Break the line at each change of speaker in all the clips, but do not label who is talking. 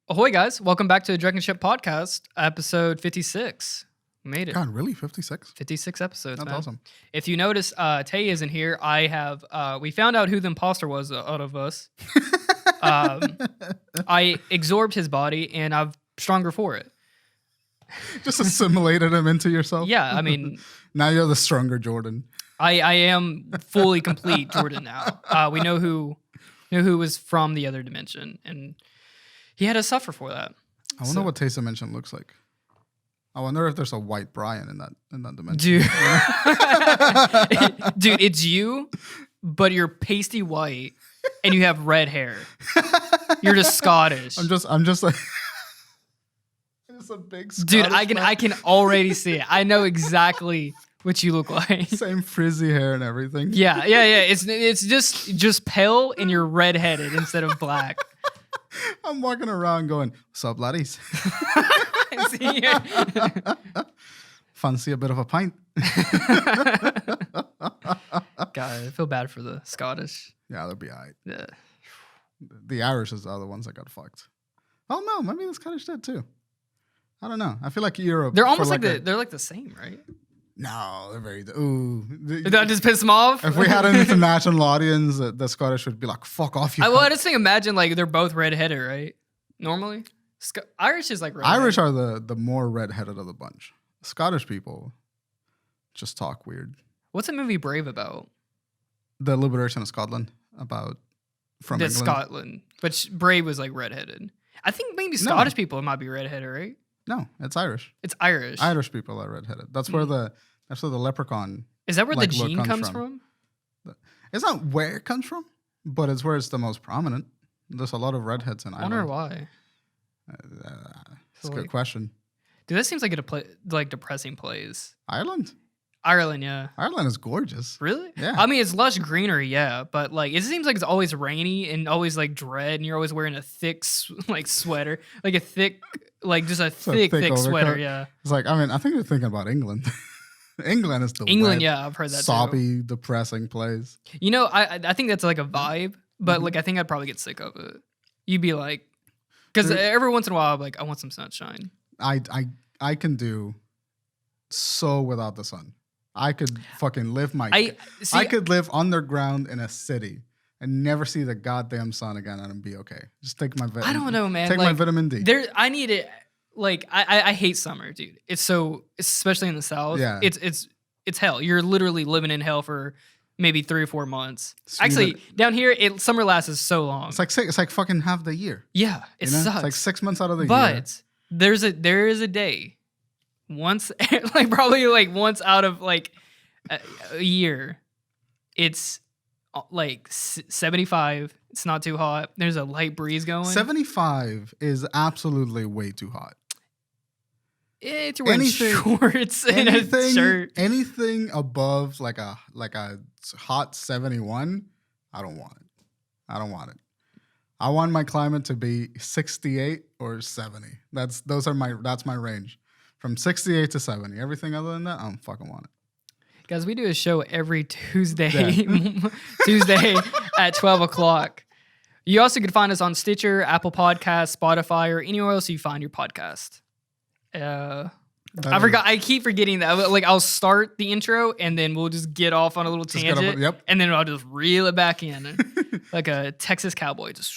Ahoy, guys. Welcome back to the Drunken Ship Podcast, episode 56. We made it.
God, really? 56?
56 episodes,
That's
man.
awesome.
If you notice, Tay isn't here. We found out who the imposter was out of us. I absorbed his body, and I'm stronger for it.
Just assimilated him into yourself?
Yeah, I mean...
Now you're the stronger Jordan.
I am fully complete Jordan now. We know who was from the other dimension, and he had to suffer for that.
I wonder what Taste Dimension looks like. I wonder if there's a white Bryan in that dimension.
Dude, dude, it's you, but you're pasty white and you have red hair. You're just Scottish.
I'm just like just a big Scottish
dude.
man.
I can already see it. I know exactly what you look like.
Same frizzy hair and everything.
Yeah. It's just pale and you're redheaded instead of black.
I'm walking around going, "What's up, laddies? Fancy a bit of a pint?"
God, I feel bad for the Scottish.
Yeah, they'll be all right.
Yeah.
The Irish are the ones that got fucked. Oh no, maybe the Scottish did too. I don't know. I feel like Europe.
They're almost they're like the same, right?
No, they're very. Ooh,
Did that just piss them off?
If we had an international audience, the Scottish would be like, "Fuck off, you."
I just think imagine like they're both redheaded, right? Normally, Irish is like redheaded.
Irish are the more redheaded of the bunch. Scottish people just talk weird.
What's the movie Brave about?
The liberation of Scotland from England.
Scotland, but Brave was like redheaded. I think maybe Scottish people might be redheaded, right?
No, it's Irish.
It's Irish.
Irish people are redheaded. That's where the leprechaun.
Is that where
like,
the gene comes from?
It's not where it comes from, but it's where it's the most prominent. There's a lot of redheads in Ireland.
I wonder why.
It's a good question.
Dude, that seems like like depressing place.
Ireland,
yeah.
Ireland is gorgeous.
Really?
Yeah.
I mean, it's lush greenery, yeah, but like it seems like it's always rainy and always like dread, and you're always wearing a thick like sweater, like a thick, like just a thick sweater. Yeah.
It's like, I mean, I think you're thinking about England. England is the
England,
wet,
yeah, I've heard that
soppy,
too.
depressing place.
You know, I think that's like a vibe, but like I think I'd probably get sick of it. You'd be like, because every once in a while, I'm like, I want some sunshine.
I can do so without the sun. I could fucking live I could live underground in a city and never see the goddamn sun again and be okay. Just take my vitamin.
I don't know, man.
Take
like,
my vitamin D.
I need it. Like I hate summer, dude. Especially in the South.
Yeah.
It's hell. You're literally living in hell for maybe 3 or 4 months. Actually, down here, summer lasts so long.
It's like fucking half the year.
Yeah, it sucks.
It's like 6 months out of the year.
But there is a day, once like probably like once out of like a year, it's like 75. It's not too hot. There's a light breeze going.
75 is absolutely way too hot.
It's wearing shorts and a shirt.
Anything above like a hot 71, I don't want it. I want my climate to be 68 or 70. That's my range. From 68 to 70. Everything other than that, I don't fucking want it.
Guys, we do a show every Tuesday. Tuesday at 12 o'clock. You also can find us on Stitcher, Apple Podcasts, Spotify, or anywhere else you find your podcast. I keep forgetting that. Like, I'll start the intro and then we'll just get off on a little tangent.
Yep.
And then I'll just reel it back in like a Texas cowboy. Just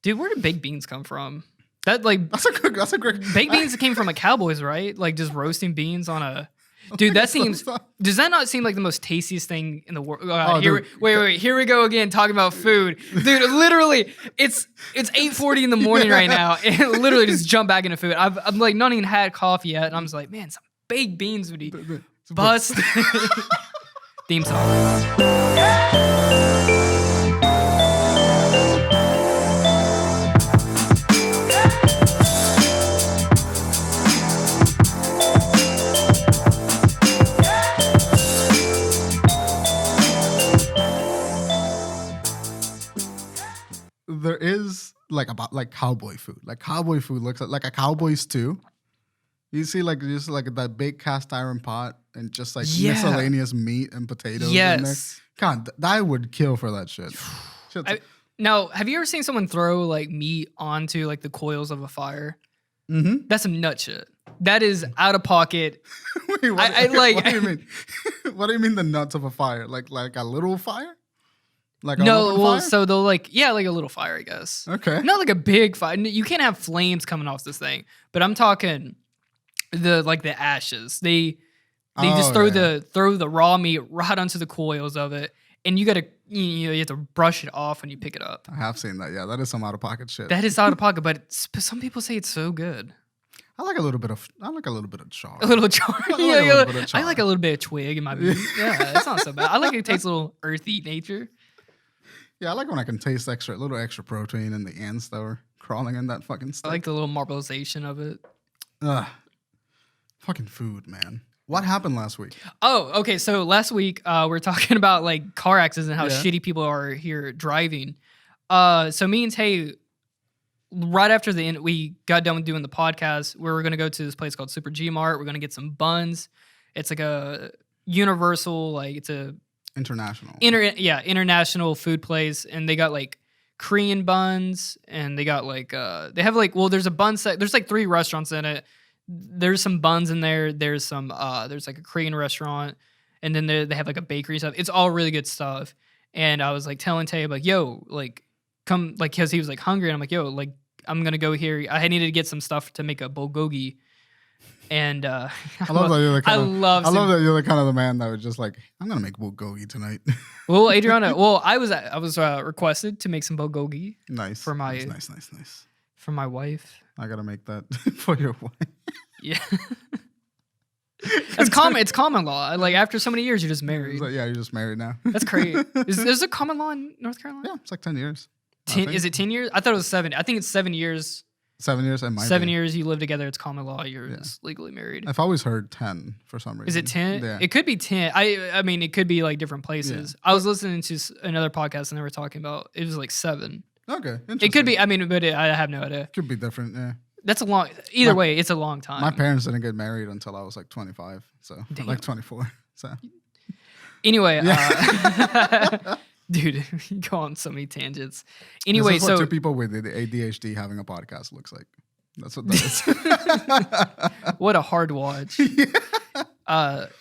dude, where did baked beans come from? That's a great. Baked beans came from a Cowboys, right? Like just roasting beans on a. Dude, that seems. Does that not seem like the most tastiest thing in the world? Wait. Here we go again, talking about food, dude. Literally, it's 8:40 in the morning right now, and literally just jump back into food. I'm like not even had coffee yet, and I'm just like, man, some baked beans would be bust. Theme song.
There is like cowboy food. Like cowboy food looks like a cowboy stew. You see like just like that big cast iron pot and just like miscellaneous meat and potatoes in there. God, I would kill for that shit.
Now, have you ever seen someone throw like meat onto like the coils of a fire?
Mm-hmm.
That's some nut shit. That is out of pocket.
Wait, what do you mean? What do you mean the nuts of a fire? Like a little fire? Like a
No,
open
well,
fire?
so they'll like like a little fire, I guess.
Okay.
Not like a big fire. You can't have flames coming off this thing. But I'm talking the ashes. They just throw the raw meat right onto the coils of it, and you have to brush it off when you pick it up.
I have seen that. Yeah, that is some out of pocket shit.
That is out of pocket, but some people say it's so good.
I like a little bit of char.
A little char.
I like a little bit of char.
I like a little bit of twig in my meat. Yeah, it's not so bad. I like it tastes a little earthy nature.
Yeah, I like when I can taste a little extra protein in the ants that are crawling in that fucking stuff.
I like the little marbleization of it.
Ugh. Fucking food, man. What happened last week?
Oh, okay. So last week we were talking about like car accidents and how
Yeah.
shitty people are here driving. So me and Tay, right after the end, we got done with doing the podcast. We were going to go to this place called Super G Mart. We're going to get some buns. It's like a universal, like it's a
International.
international food place, and they got like Korean buns, and they got like they have like there's a bun set. There's like 3 restaurants in it. There's some buns in there. There's some there's like a Korean restaurant, and then they have like a bakery stuff. It's all really good stuff. And I was like telling Tay, like, yo, like come, like, because he was like hungry, and I'm like, yo, like I'm gonna go here. I needed to get some stuff to make a bulgogi. And
I love that you're the kind of,
love
I love that you're the kind of the man that was just like, I'm gonna make bulgogi tonight.
Well, Adriana, I was requested to make some bulgogi.
Nice.
For my
nice.
For my wife.
I gotta make that for your wife.
Yeah. It's common. It's common law. Like after so many years, you're just married.
Like, yeah, you're just married now.
That's crazy. Is a common law in North Carolina?
Yeah, it's like 10 years.
Is it 10 years? I thought it was 7. I think it's 7 years.
7 years. It might
7
be.
years you live together. It's common law. You're just legally married.
I've always heard 10 for some reason.
Is it 10?
Yeah.
It could be 10. I mean, it could be like different places.
Yeah.
I was listening to another podcast and they were talking about it was like 7.
Okay. Interesting.
It could be. I mean, but I have no idea.
Could be different. Yeah.
That's a long. Either way, it's a long time.
My parents didn't get married until I was like 25, so like 24. So
anyway, dude, you go on so many tangents. Anyway,
this is
so
what 2 people with ADHD having a podcast looks like. That's what that is.
What a hard watch.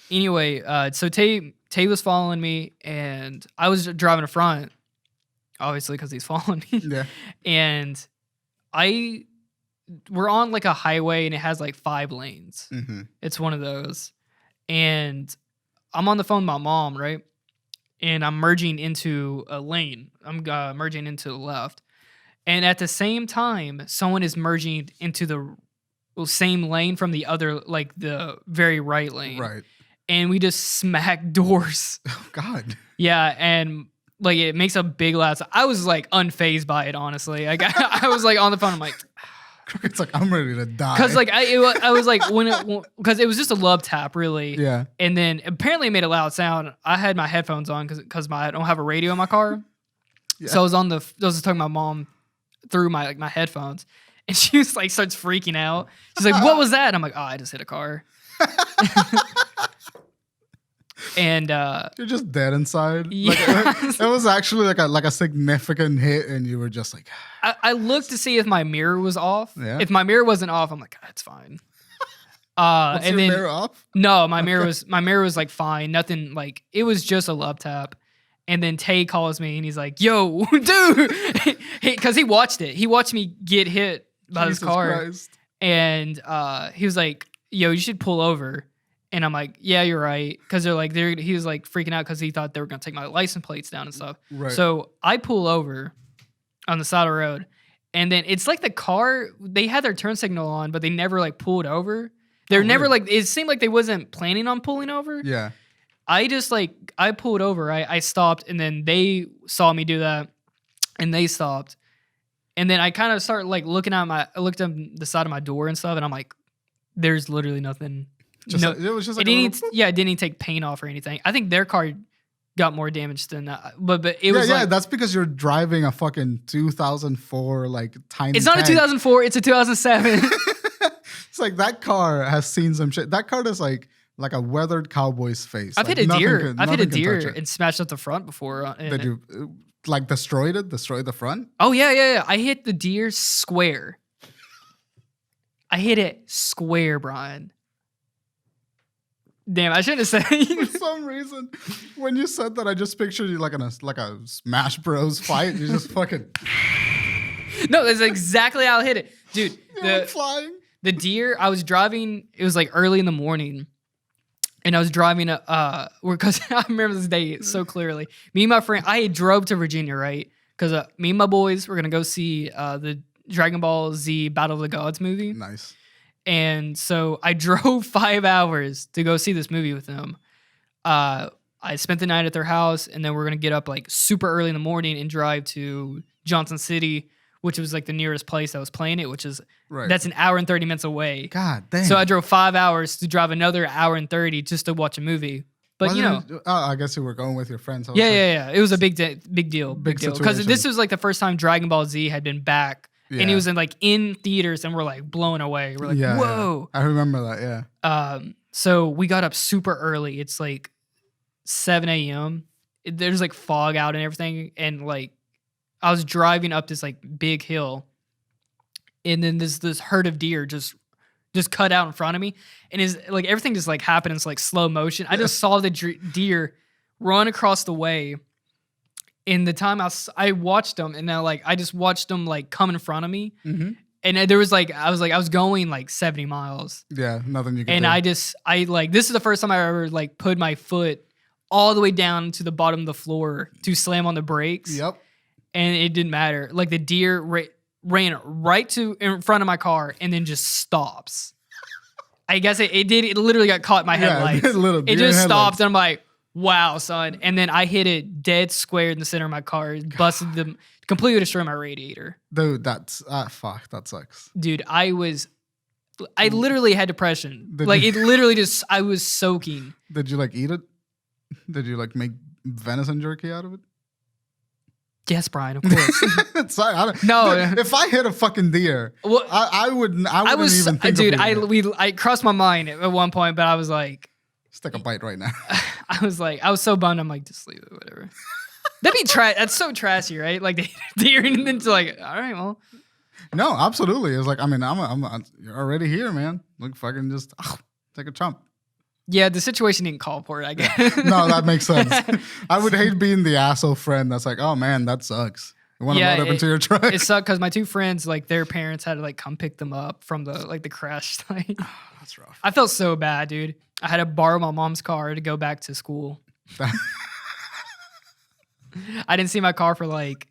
Anyway, so Tay was following me, and I was driving in front, obviously because he's following me.
Yeah.
And we're on like a highway, and it has like 5 lanes.
Mm-hmm.
It's one of those, and I'm on the phone with my mom, right? And I'm merging into a lane. I'm merging into the left. And at the same time, someone is merging into the same lane from the other, like the very right lane.
Right.
And we just smack doors.
Oh, God.
Yeah. And like it makes a big loud sound. I was like unfazed by it, honestly. Like I was like on the phone. I'm like,
It's like, I'm ready to die.
because like I was like because it was just a love tap, really.
Yeah.
And then apparently it made a loud sound. I had my headphones on because I don't have a radio in my car.
Yeah.
So I was talking to my mom through my headphones, and she was like starts freaking out. She's like, "What was that?" And I'm like, "Oh, I just hit a car." And
you're just dead inside.
Yeah.
Like, it was actually like a significant hit, and you were just like,
I looked to see if my mirror was off.
Yeah.
If my mirror wasn't off, I'm like, "Ah, it's fine."
What's
And
your
then
mirror off?
no, my mirror was like fine. Nothing, like it was just a love tap. And then Tay calls me and he's like, "Yo, dude," because he watched it. He watched me get hit by this
Jesus
car,
Christ.
and he was like, "Yo, you should pull over." And I'm like, "Yeah, you're right," because he was like freaking out because he thought they were gonna take my license plates down and stuff.
Right.
So I pull over on the side of the road, and then it's like the car, they had their turn signal on, but they never like pulled over. They're never
weird.
like, it seemed like they wasn't planning on pulling over.
Yeah.
I just like, I pulled over, I stopped, and then they saw me do that, and they stopped. And then I kind of started like I looked up the side of my door and stuff, and I'm like, there's literally nothing.
Just
No,
like, it was just like
it
a
didn't,
little-
it didn't take paint off or anything. I think their car got more damage than that. But it was like,
that's because you're driving a fucking 2004 like tiny.
it's not a
tank.
2004, it's a 2007.
It's like that car has seen some shit. That car is like a weathered cowboy's face.
I've
Like,
hit a
nothing
deer.
can-
I've hit a
nothing can touch
deer
it.
and smashed up the front before.
Did you? like destroyed the front?
Oh, yeah. I hit the deer square. I hit it square, Bryan. Damn, I shouldn't have said
For some reason, when you said that, I just pictured you like in a Smash Bros fight. You just fucking...
No, that's exactly how I hit it. Dude,
flying.
The deer, I was driving, it was like early in the morning. And I was driving, because I remember this day so clearly. Me and my friend, I drove to Virginia, right? Because me and my boys were going to go see the Dragon Ball Z Battle of the Gods movie.
Nice.
And so I drove 5 hours to go see this movie with them. I spent the night at their house, and then we're going to get up like super early in the morning and drive to Johnson City, which was like the nearest place that was playing it, which is that's an hour and 30 minutes away.
God damn.
So I drove 5 hours to drive another hour and 30 just to watch a movie. But
I guess you were going with your friends.
Yeah. It was a big deal. Because this was like the first time Dragon Ball Z had been back. Yeah. And it was in theaters, and we're like blown away. We're like, whoa.
Yeah. I remember that, yeah.
So we got up super early. It's like 7 a.m. There's like fog out and everything. And like I was driving up this like big hill, and then this herd of deer just cut out in front of me. And is like everything just like happened in like slow motion. I just saw the deer run across the way. In the time I watched them, and now like I just watched them like come in front of me, and there was like I was going like 70 miles.
Yeah, nothing you can.
And
do.
I like this is the first time I ever like put my foot all the way down to the bottom of the floor to slam on the brakes.
Yep.
And it didn't matter. Like the deer ran right to in front of my car and then just stops. I guess it did. It literally got caught in my headlights. It just stopped, and I'm like, wow, son. And then I hit it dead square in the center of my car. Busted them, completely destroyed my radiator.
Dude, that's, fuck, that sucks.
Dude, I literally had depression. I was soaking.
Did you like eat it? Did you like make venison jerky out of it?
Yes, Bryan, of course.
Sorry,
dude,
if I hit a fucking deer, well, I wouldn't even think
dude,
of it.
I crossed my mind at one point, but I was like,
let's take a bite right now.
I was so bummed. I'm like, just leave it, whatever. That'd be that's so trashy, right? Like the deer, and then it's like, all right, well. No,
absolutely. It's like, I mean, I'm you're already here, man. Like, fucking just take a chump.
Yeah, the situation didn't call for it, I guess.
No, that makes sense. I would hate being the asshole friend that's like, oh man, that sucks. You want to load up into your truck?
It sucked because my two friends, like their parents had to like come pick them up from the crash site.
That's rough.
I felt so bad, dude. I had to borrow my mom's car to go back to school. I didn't see my car for like,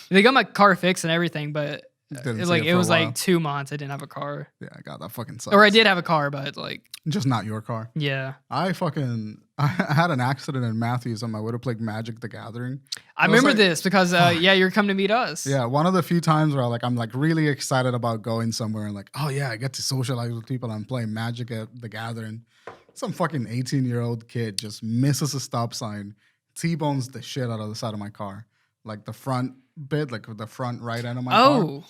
they got my car fixed and everything, but it was like 2 months. I didn't have a car.
Yeah, God, that fucking sucks.
Or I did have a car, but like
just not your car.
Yeah.
I had an accident in Matthews on my way to play Magic the Gathering.
I remember this because you're coming to meet us.
Yeah, one of the few times where I'm like really excited about going somewhere and like, oh yeah, I get to socialize with people and play Magic at the Gathering. Some fucking 18-year-old kid just misses a stop sign, T-bones the shit out of the side of my car. Like the front bit, like the front right end of my car.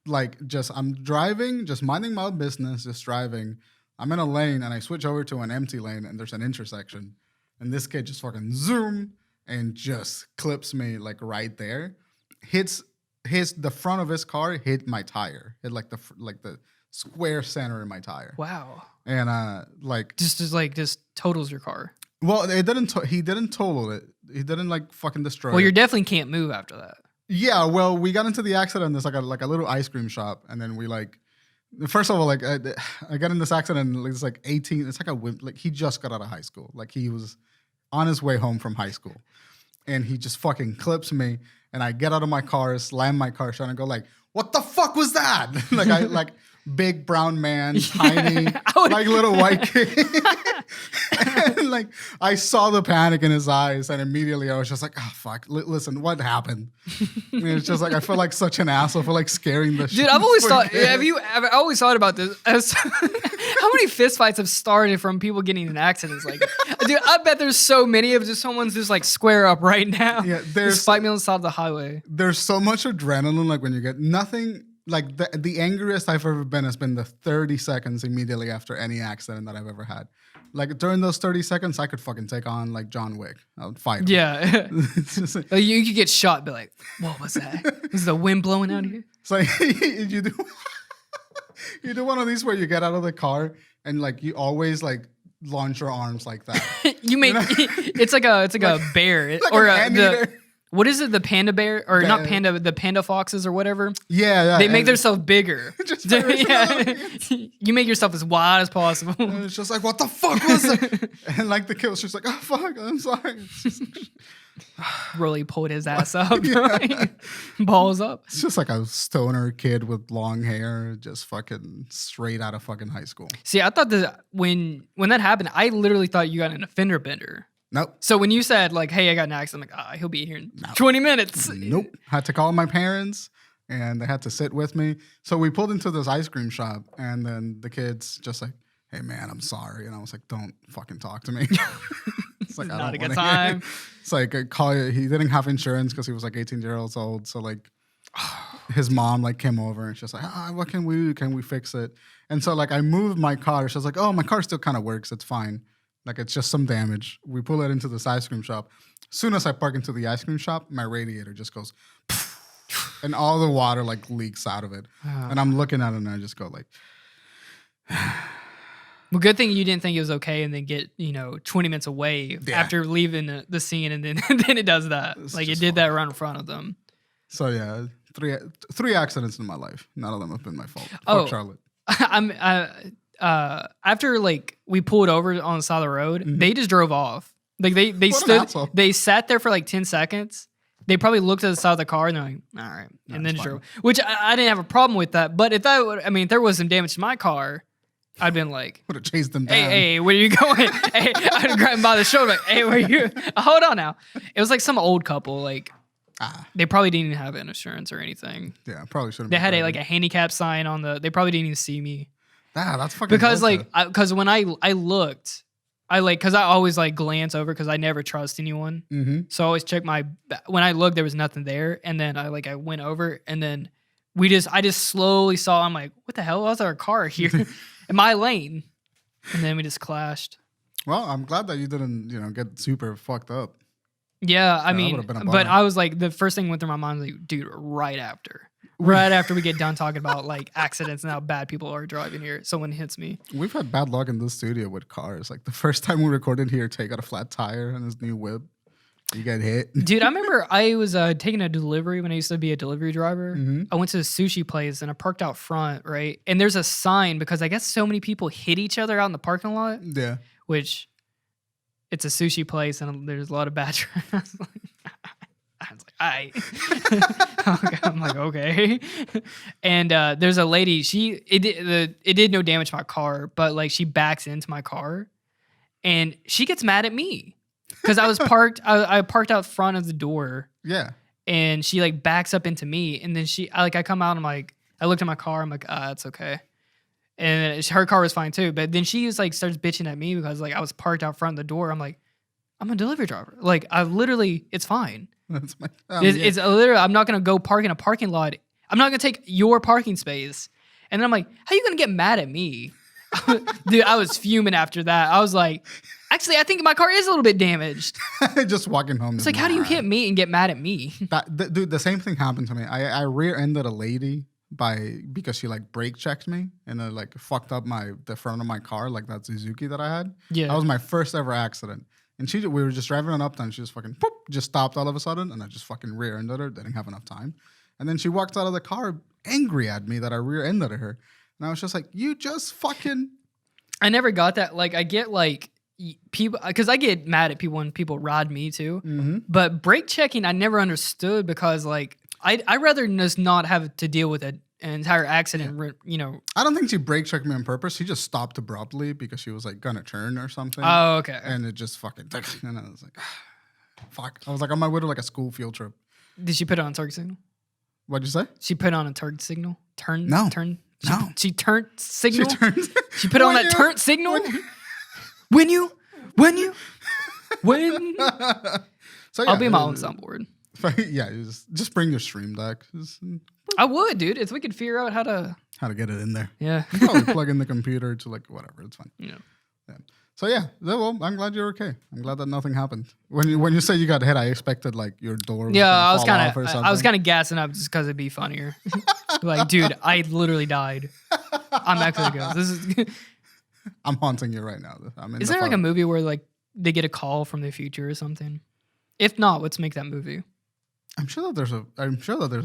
Like I'm driving, just minding my business, just driving. I'm in a lane and I switch over to an empty lane and there's an intersection. And this kid just fucking zoom and just clips me like right there. Hits the front of his car, hit my tire. Hit like the square center in my tire.
Wow.
And
just totals your car.
Well, he didn't total it. He didn't like fucking destroy it.
Well, you definitely can't move after that.
Yeah, well, we got into the accident. There's like a little ice cream shop, and then we like, first of all, like I got in this accident. And it's like 18. It's like he just got out of high school. Like he was on his way home from high school, and he just fucking clips me. And I get out of my car, slam my car shut, and go like, "What the fuck was that?" like big brown man, tiny, like little white kid. And like I saw the panic in his eyes, and immediately I was just like, "Oh fuck! Listen, what happened?" And it's just like I feel like such an asshole for like scaring the shit.
Dude, I've always thought. Have you ever? I always thought about this. How many fistfights have started from people getting in accidents? Like, dude, I bet there's so many of just someone's just like square up right now.
Yeah,
just fight me on the side of the highway.
There's so much adrenaline, like when you get nothing. like the angriest I've ever been has been the 30 seconds immediately after any accident that I've ever had. Like during those 30 seconds, I could fucking take on like John Wick. I would fight him.
Yeah.
It's just like,
You could get shot, but like, what was that? Was the wind blowing out here?
it's like you do one of these where you get out of the car and like you always like launch your arms like that.
It's like a bear
Like
or
an anteater.
what is it? The panda bear or not panda? The panda foxes or whatever.
Yeah.
They make themselves bigger.
Just
You make yourself as wide as possible.
And it's just like, what the fuck was that? And like the kid was just like, oh fuck, I'm sorry.
Really pulled his ass up. Balls up.
It's just like a stoner kid with long hair, just fucking straight out of fucking high school.
See, I thought that when that happened, I literally thought you got an fender bender.
Nope.
So when you said like, "Hey, I got an accident," I'm like, he'll be here in 20 minutes.
Nope. Had to call my parents and they had to sit with me. So we pulled into this ice cream shop and then the kid's just like, hey man, I'm sorry. And I was like, don't fucking talk to me. It's like,
Not a good time.
It's like, he didn't have insurance because he was like 18 years old. So like his mom like came over and she's like, what can we do? Can we fix it? And so like I moved my car. She's like, oh, my car still kind of works. It's fine. Like it's just some damage. We pull it into this ice cream shop. As soon as I park into the ice cream shop, my radiator just goes and all the water like leaks out of it. And I'm looking at it and I just go like,
well, good thing you didn't think it was okay and then get, 20 minutes away after leaving the scene and then then it does that.
It's
like it
just
did that right in front of them.
So yeah, three accidents in my life. None of them have been my fault.
Oh.
Fuck Charlotte.
I'm after like we pulled over on the side of the road, they just drove off. Like they
What an asshole.
they sat there for like 10 seconds. They probably looked at the side of the car and they're like, all right. And then
it's
drove. Which I didn't have a problem with that. But if if there was some damage to my car, I'd been like,
Would have chased them down.
hey, where are you going? Hey, I'd grab him by the shoulder, like, hey, where are you? Hold on now. It was like some old couple, like they probably didn't even have insurance or anything.
Yeah, probably shouldn't.
They had a handicap sign on they probably didn't even see me.
That's fucking
Because
bullshit.
because when I looked, because I always like glance over because I never trust anyone.
Mm-hmm.
So I always check when I looked, there was nothing there. And then I went over and then I just slowly saw, I'm like, what the hell? Was our car here in my lane? And then we just clashed.
Well, I'm glad that you didn't, get super fucked up.
Yeah, I
that
mean,
would've been a
but
bummer.
I was like, the first thing went through my mind was like, dude, right after we get done talking about like accidents and how bad people are driving here, someone hits me.
We've had bad luck in this studio with cars. Like the first time we recorded here, Tay got a flat tire on his new whip. You get hit.
Dude, I remember I was taking a delivery when I used to be a delivery driver.
Mm-hmm.
I went to a sushi place and I parked out front, right? And there's a sign because I guess so many people hit each other out in the parking lot,
Yeah.
which it's a sushi place and there's a lot of bad traffic. I was like, I'm like, okay. And there's a lady, it did no damage to my car, but like she backs into my car and she gets mad at me. Because I was parked, I parked out front of the door.
Yeah.
And she like backs up into me, and then I come out, and I'm like, I looked at my car, I'm like, it's okay. And her car was fine too, but then she was like starts bitching at me because like I was parked out front of the door. I'm like, I'm a delivery driver. Like it's fine.
That's my.
It's literally, I'm not gonna go park in a parking lot. I'm not gonna take your parking space. And then I'm like, how are you gonna get mad at me? Dude, I was fuming after that. I was like, actually, I think my car is a little bit damaged.
Just walking home.
It's like, how do you hit me and get mad at me?
Dude, the same thing happened to me. I rear-ended a lady because she like brake checked me and it like fucked up the front of my car, like that Suzuki that I had.
Yeah.
That was my first ever accident. And we were just driving on Uptown. She just fucking just stopped all of a sudden, and I just fucking rear-ended her. Didn't have enough time, and then she walked out of the car angry at me that I rear-ended her. And I was just like, you just fucking.
I never got that. Like, I get like people, because I get mad at people when people ride me too.
Mm-hmm.
But brake checking, I never understood because like I'd rather just not have to deal with an entire accident. Yeah.
I don't think she brake checked me on purpose. She just stopped abruptly because she was like gonna turn or something.
Oh, okay.
And it just fucking. And I was like, fuck. I was like on my way to like a school field trip.
Did she put it on turn signal?
What'd you say?
She put it on a turn signal?
No.
She turned signal?
She turned.
She put on that turn signal? When?
So, yeah,
I'll be my own soundboard.
Yeah, you just bring your stream deck.
I would, dude, if we could figure out how to
get it in there.
Yeah.
You probably plug in the computer to like whatever. It's fine.
Yeah.
So yeah, well, I'm glad you're okay. I'm glad that nothing happened. When you say you got hit, I expected like your door.
I was kind of gassing up just because it'd be funnier. Like, dude, I literally died. I'm actually good. This is.
I'm haunting you right now.
Is there like a movie where like they get a call from the future or something? If not, let's make that movie.
I'm sure that there's a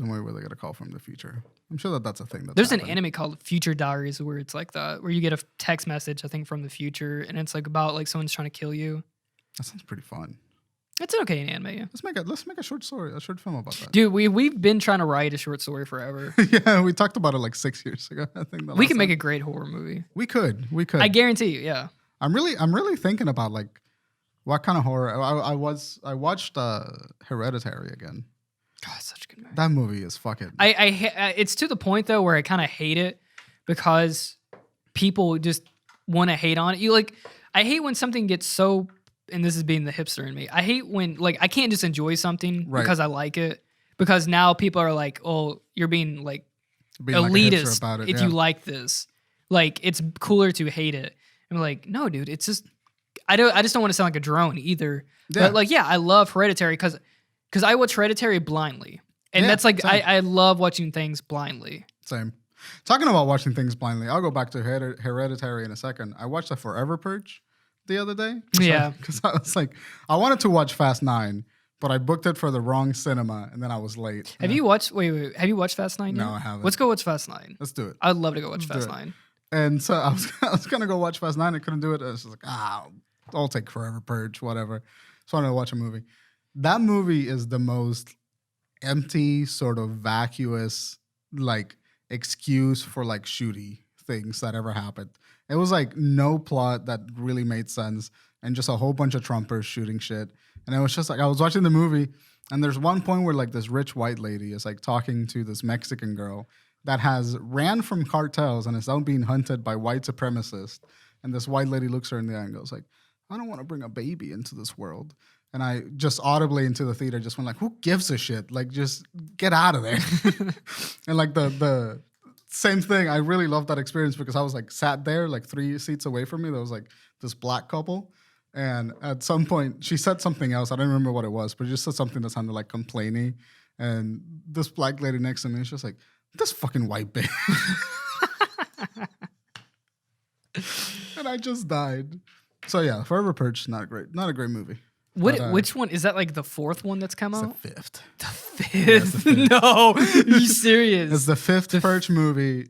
movie where they get a call from the future. I'm sure that that's a thing.
There's an anime called Future Diaries where it's like that, where you get a text message, I think, from the future, and it's like about like someone's trying to kill you.
That sounds pretty fun.
It's an okay anime. Yeah.
Let's make a short film about that.
Dude, we've been trying to write a short story forever.
Yeah, we talked about it like 6 years ago. I think
we can make a great horror movie.
We could.
I guarantee you. Yeah.
I'm really thinking about like what kind of horror. I watched Hereditary again.
God, such a good movie.
That movie is fucking.
It's to the point though where I kind of hate it because people just want to hate on it. I hate when something gets so, and this is being the hipster in me. I hate when like I can't just enjoy something because I like it, because now people are like, oh, you're being like elitist
about it,
if you like this. Like it's cooler to hate it. I'm like, no, dude, it's just I just don't want to sound like a drone either. Yeah. But like, yeah, I love Hereditary because I watch Hereditary blindly. And that's like, I love watching things blindly.
Same. Talking about watching things blindly, I'll go back to Hereditary in a second. I watched The Forever Purge the other day.
Yeah.
Because I was like, I wanted to watch Fast 9, but I booked it for the wrong cinema, and then I was late.
Have you watched Fast 9 yet?
No, I haven't.
Let's go watch Fast 9.
Let's do it.
I'd love to go watch Fast 9.
And so I was going to go watch Fast 9. I couldn't do it. I was just like, I'll take Forever Purge, whatever. So I wanted to watch a movie. That movie is the most empty, sort of vacuous, like excuse for like shooty things that ever happened. It was like no plot that really made sense and just a whole bunch of Trumpers shooting shit. And it was just like, I was watching the movie and there's one point where like this rich white lady is like talking to this Mexican girl that has ran from cartels and is now being hunted by white supremacists. And this white lady looks her in the eye and goes like, I don't want to bring a baby into this world. And I just audibly into the theater just went like, who gives a shit? Like, just get out of there. And like the same thing, I really loved that experience because I was like sat there like 3 seats away from me. There was like this black couple. And at some point, she said something else. I don't remember what it was, but she just said something that sounded like complaining. And this black lady next to me is just like, this fucking white bitch. And I just died. So yeah, Forever Purge, not a great movie.
Which one is that? Like the 4th one that's come out?
The 5th.
The 5th? No, are you serious?
It's the 5th Purge movie,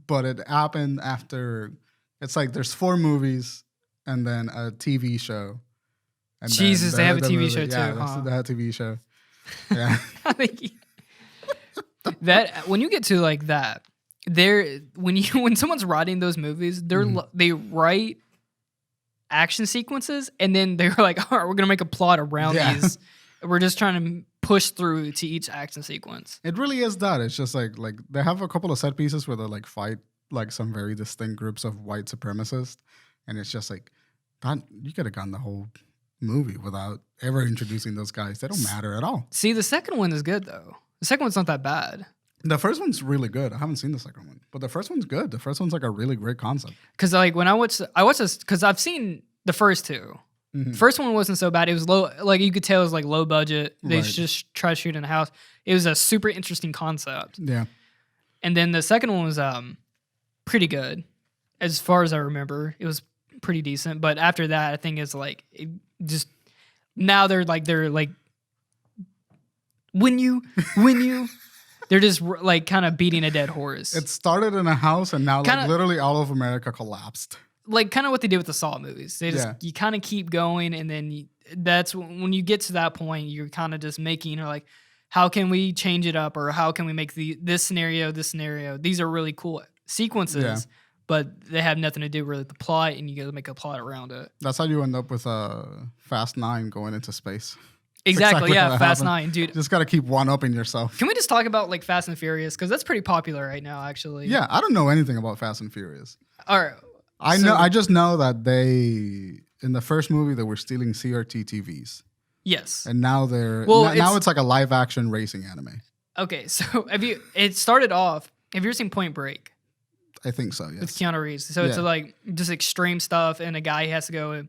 but it happened after. It's like there's 4 movies and then a TV show. And
Jesus, they have a TV show too.
Yeah, they have a TV show. Yeah.
That when you get to like that, when someone's writing those movies, they write action sequences and then they're like, all right, we're gonna make a plot around these. We're just trying to push through to each action sequence.
It really is that. It's just like they have a couple of set pieces where they like fight like some very distinct groups of white supremacists, and it's just like you could have gone the whole movie without ever introducing those guys. They don't matter at all.
See, the second one is good though. The second one's not that bad.
The first one's really good. I haven't seen the second one, but the first one's good. The first one's like a really great concept.
Because like when I watched this because I've seen the first 2. Mm-hmm. First one wasn't so bad. It was low, like you could tell it was like low budget. They just try to shoot in a house. It was a super interesting concept.
Yeah.
And then the second one was pretty good, as far as I remember. It was pretty decent. But after that, I think it's like now they're like when you. They're just like kind of beating a dead horse.
It started in a house and now like literally all of America collapsed.
Like kind of what they did with the Saw movies. They just you kind of keep going and then that's when you get to that point, you're kind of just making like, how can we change it up or how can we make this scenario? These are really cool sequences, but they have nothing to do with the plot and you got to make a plot around it.
That's how you end up with Fast 9 going into space.
Exactly, yeah, Fast 9, dude.
Just got to keep one-upping yourself.
Can we just talk about like Fast and Furious? Because that's pretty popular right now, actually.
Yeah, I don't know anything about Fast and Furious.
All right.
I just know that in the first movie, they were stealing CRT TVs.
Yes.
And now now it's like a live action racing anime.
Okay, so it started off, have you ever seen Point Break?
I think so, yes.
With Keanu Reeves. So it's like just extreme stuff and a guy has to go.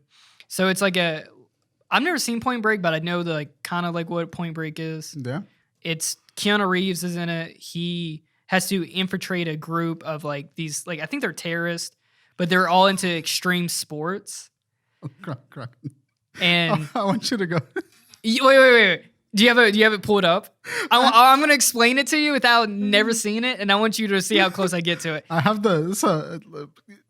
So it's like I've never seen Point Break, but I know the like kind of like what Point Break is.
Yeah.
It's Keanu Reeves is in it. He has to infiltrate a group of like these, like I think they're terrorists, but they're all into extreme sports.
Correct.
And
I want you to go.
Wait. Do you have it pulled up? I'm going to explain it to you without never seeing it, and I want you to see how close I get to it.
I have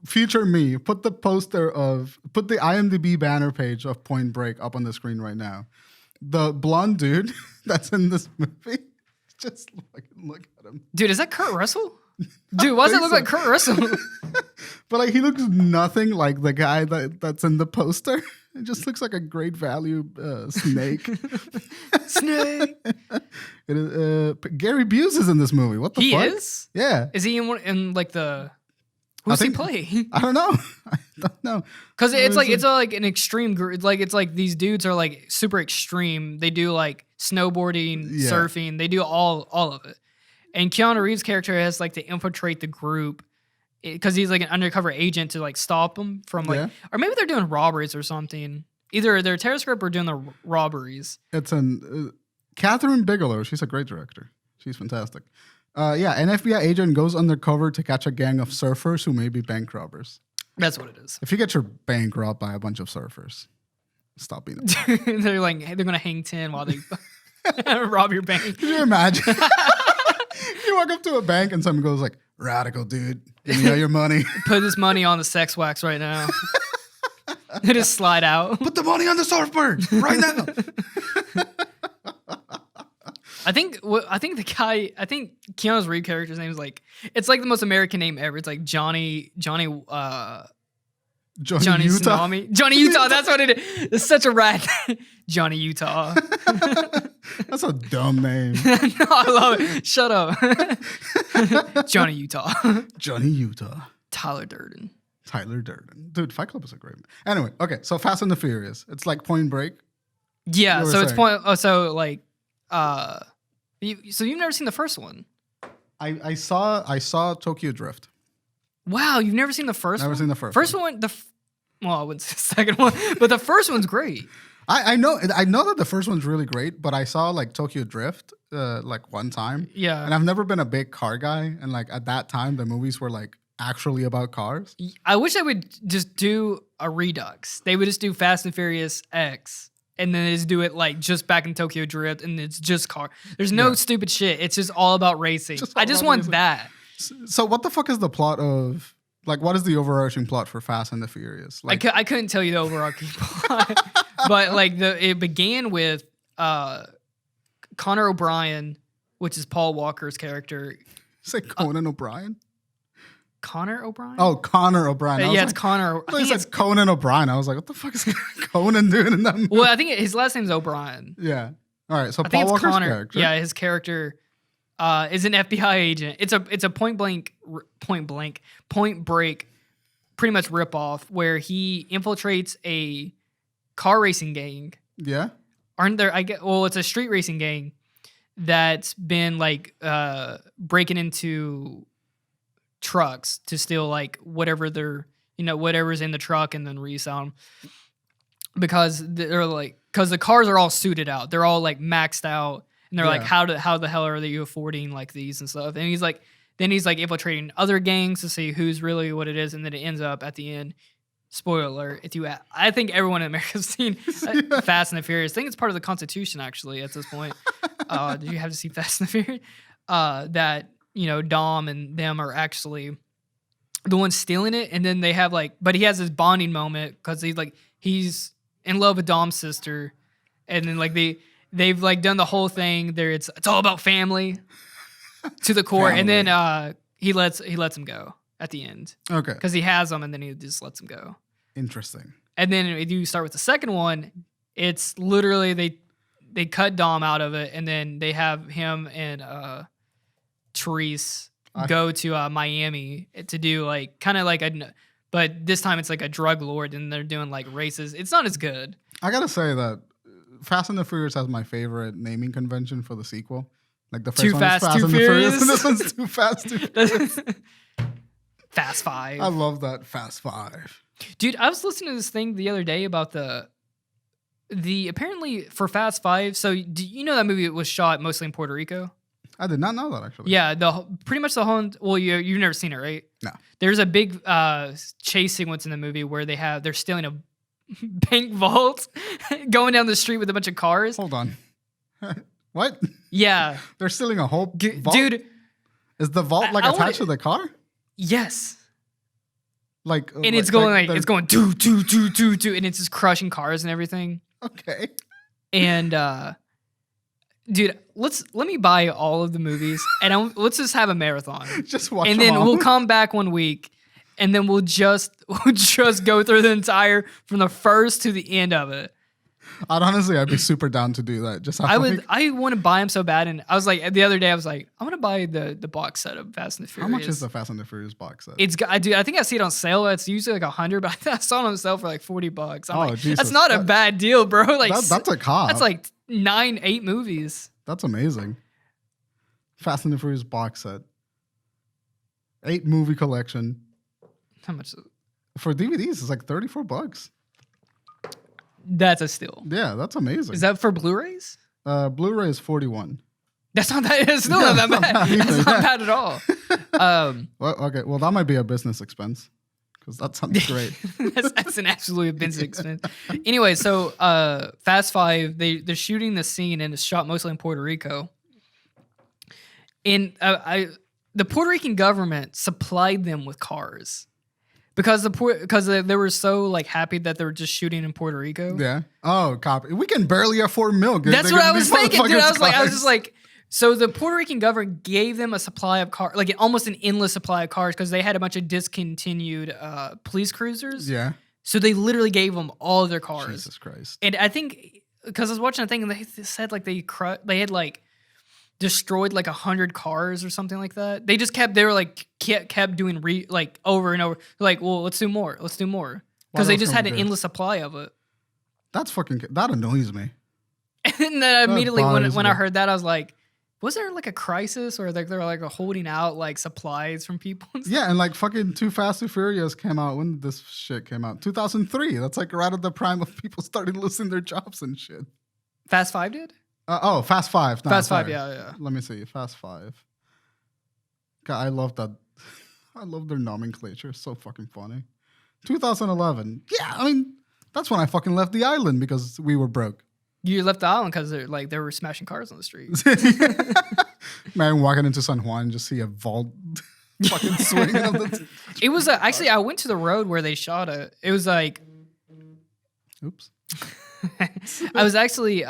future me. Put the IMDb banner page of Point Break up on the screen right now. The blonde dude that's in this movie, just look at him.
Dude, is that Kurt Russell? Dude, why does it look like Kurt Russell?
But like he looks nothing like the guy that's in the poster. It just looks like a great value snake.
Snake.
It is, Gary Busey is in this movie. What the fuck?
He is?
Yeah.
Is he in like the... Who's he play?
I don't know. I don't know.
Because it's like an extreme group. Like it's like these dudes are like super extreme. They do like snowboarding, surfing. They do all of it. And Keanu Reeves' character has like to infiltrate the group because he's like an undercover agent to like stop them from like, or maybe they're doing robberies or something. Either they're a terrorist group or doing the robberies.
It's Catherine Bigelow. She's a great director. She's fantastic. An FBI agent goes undercover to catch a gang of surfers who may be bank robbers.
That's what it is.
If you get your bank robbed by a bunch of surfers, stop being a bank.
They're gonna hang 10 while they rob your bank.
Can you imagine? You walk up to a bank and someone goes like, "Radical dude, give me all your money.
Put this money on the sex wax right now." They just slide out.
Put the money on the surfboard right now.
I think Keanu's Reeves character's name is like, it's like the most American name ever. It's like Johnny Utah. Tsunami. Johnny Utah, that's what it is. It's such a rat. Johnny Utah.
That's a dumb name.
No, I love it. Shut up. Johnny Utah.
Johnny Utah.
Tyler Durden.
Dude, Fight Club is a great movie. Anyway, okay, so Fast and the Furious. It's like Point Break.
Yeah, so it's so you've never seen the first one?
I saw Tokyo Drift.
Wow, you've never seen the first one?
Never seen the first
one. Well, I wouldn't say the second one, but the first one's great.
I know that the first one's really great, but I saw like Tokyo Drift like one time.
Yeah.
And I've never been a big car guy, and like at that time the movies were like actually about cars.
I wish they would just do a redux. They would just do Fast and Furious X. And then they just do it like just back in Tokyo Drift, and it's just car. There's no stupid shit. It's just all about racing. I just want racing. That.
So what the fuck is the plot of, like, what is the overarching plot for Fast and the Furious? Like,
I couldn't tell you the overarching plot, but like it began with Connor O'Brien, which is Paul Walker's character.
Say Conan O'Brien.
Connor O'Brien?
Oh, Connor O'Brien.
It's Connor.
I think it's Conan O'Brien. I was like, what the fuck is Conan doing in that movie?
Well, I think his last name's O'Brien.
Yeah. All right. So
I
Paul
think
Walker's
Connor.
character.
Yeah, his character is an FBI agent. It's a point break, pretty much rip off where he infiltrates a car racing gang.
Yeah.
Aren't there? It's a street racing gang that's been like breaking into trucks to steal like whatever's in the truck and then resell them because the cars are all suited out. They're all like maxed out and they're like, how the hell are they affording like these and stuff? And he's like infiltrating other gangs to see who's really what it is. And then it ends up at the end, spoiler alert, I think everyone in America's seen Fast and the Furious. I think it's part of the Constitution actually at this point. Did you have to see Fast and the Furious? That Dom and them are actually the ones stealing it. And then they have but he has this bonding moment because he's in love with Dom's sister. And then they've done the whole thing there. It's all about family to the core. Family. And then he lets him go at the end.
Okay.
Because he has them and then he just lets him go.
Interesting.
And then if you start with the second one, it's literally they cut Dom out of it and then they have him and Therese go to Miami to do but this time it's like a drug lord and they're doing like races. It's not as good.
I gotta say that Fast and the Furious has my favorite naming convention for the sequel. Like the first
Too
one
Fast,
is Fast
Too
and the
Furious.
Furious, and this one's Too Fast, Too Furious.
Fast Five.
I love that Fast Five.
Dude, I was listening to this thing the other day about the apparently for Fast Five. So do you know that movie was shot mostly in Puerto Rico?
I did not know that actually.
Yeah, pretty much the whole. Well, you've never seen it, right?
No.
There's a big chase sequence in the movie where they're stealing a bank vault, going down the street with a bunch of cars.
Hold on. What?
Yeah,
They're stealing a whole vault?
dude.
Is the vault like attached to the car?
Yes.
Like,
And it's going it's going do, and it's just crushing cars and everything.
Okay.
And dude, let me buy all of the movies and let's just have a marathon.
Just watch
and
them
then
all.
we'll come back one week and then we'll just go through the entire from the first to the end of it.
I'd be super down to do that. Just
I want to buy them so bad, and I was like the other day I was like I want to buy the box set of Fast and the Furious.
How much is the Fast and the Furious box set?
I think I see it on sale. It's usually like $100, but I saw it on sale for like $40. I'm like,
Jesus.
that's not a bad deal, bro. Like
that's a cop.
That's like 8 movies.
That's amazing. Fast and the Furious box set. 8 movie collection.
How much is it?
For DVDs, it's like $34.
That's a steal.
Yeah, that's amazing.
Is that for Blu-rays?
Blu-ray is $41.
That's not that. It's still not that bad. That's not bad at all.
Well, okay, well that might be a business expense because that sounds great.
that's an absolute business expense. Anyway, so Fast Five, they're shooting the scene and it's shot mostly in Puerto Rico. And the Puerto Rican government supplied them with cars. Because they were so like happy that they were just shooting in Puerto Rico.
Yeah. Oh, copy. We can barely afford milk.
That's what I was thinking, dude. I was just like, so the Puerto Rican government gave them a supply of cars, like almost an endless supply of cars, because they had a bunch of discontinued police cruisers.
Yeah.
So they literally gave them all of their cars.
Jesus Christ.
And I think because I was watching a thing and they said like they had like destroyed like 100 cars or something like that. They just kept doing over and over. Like, well, let's do more. Because they just had an endless supply of it.
That annoys me.
And then immediately when I heard that, I was like, was there like a crisis or like they're like holding out like supplies from people?
Yeah, and like fucking Too Fast, Too Furious came out. When did this shit came out? 2003. That's like right at the prime of people starting losing their jobs and shit.
Fast Five did?
Fast Five. No,
Fast
sorry.
Five, yeah.
Let me see. Fast Five. God, I love that. I love their nomenclature. It's so fucking funny. 2011. Yeah, I mean, that's when I fucking left the island because we were broke.
You left the island because they were smashing cars on the street.
Man, walking into San Juan, just see a vault fucking swinging.
It was actually, I went to the road where they shot it. It was like,
oops.
I was actually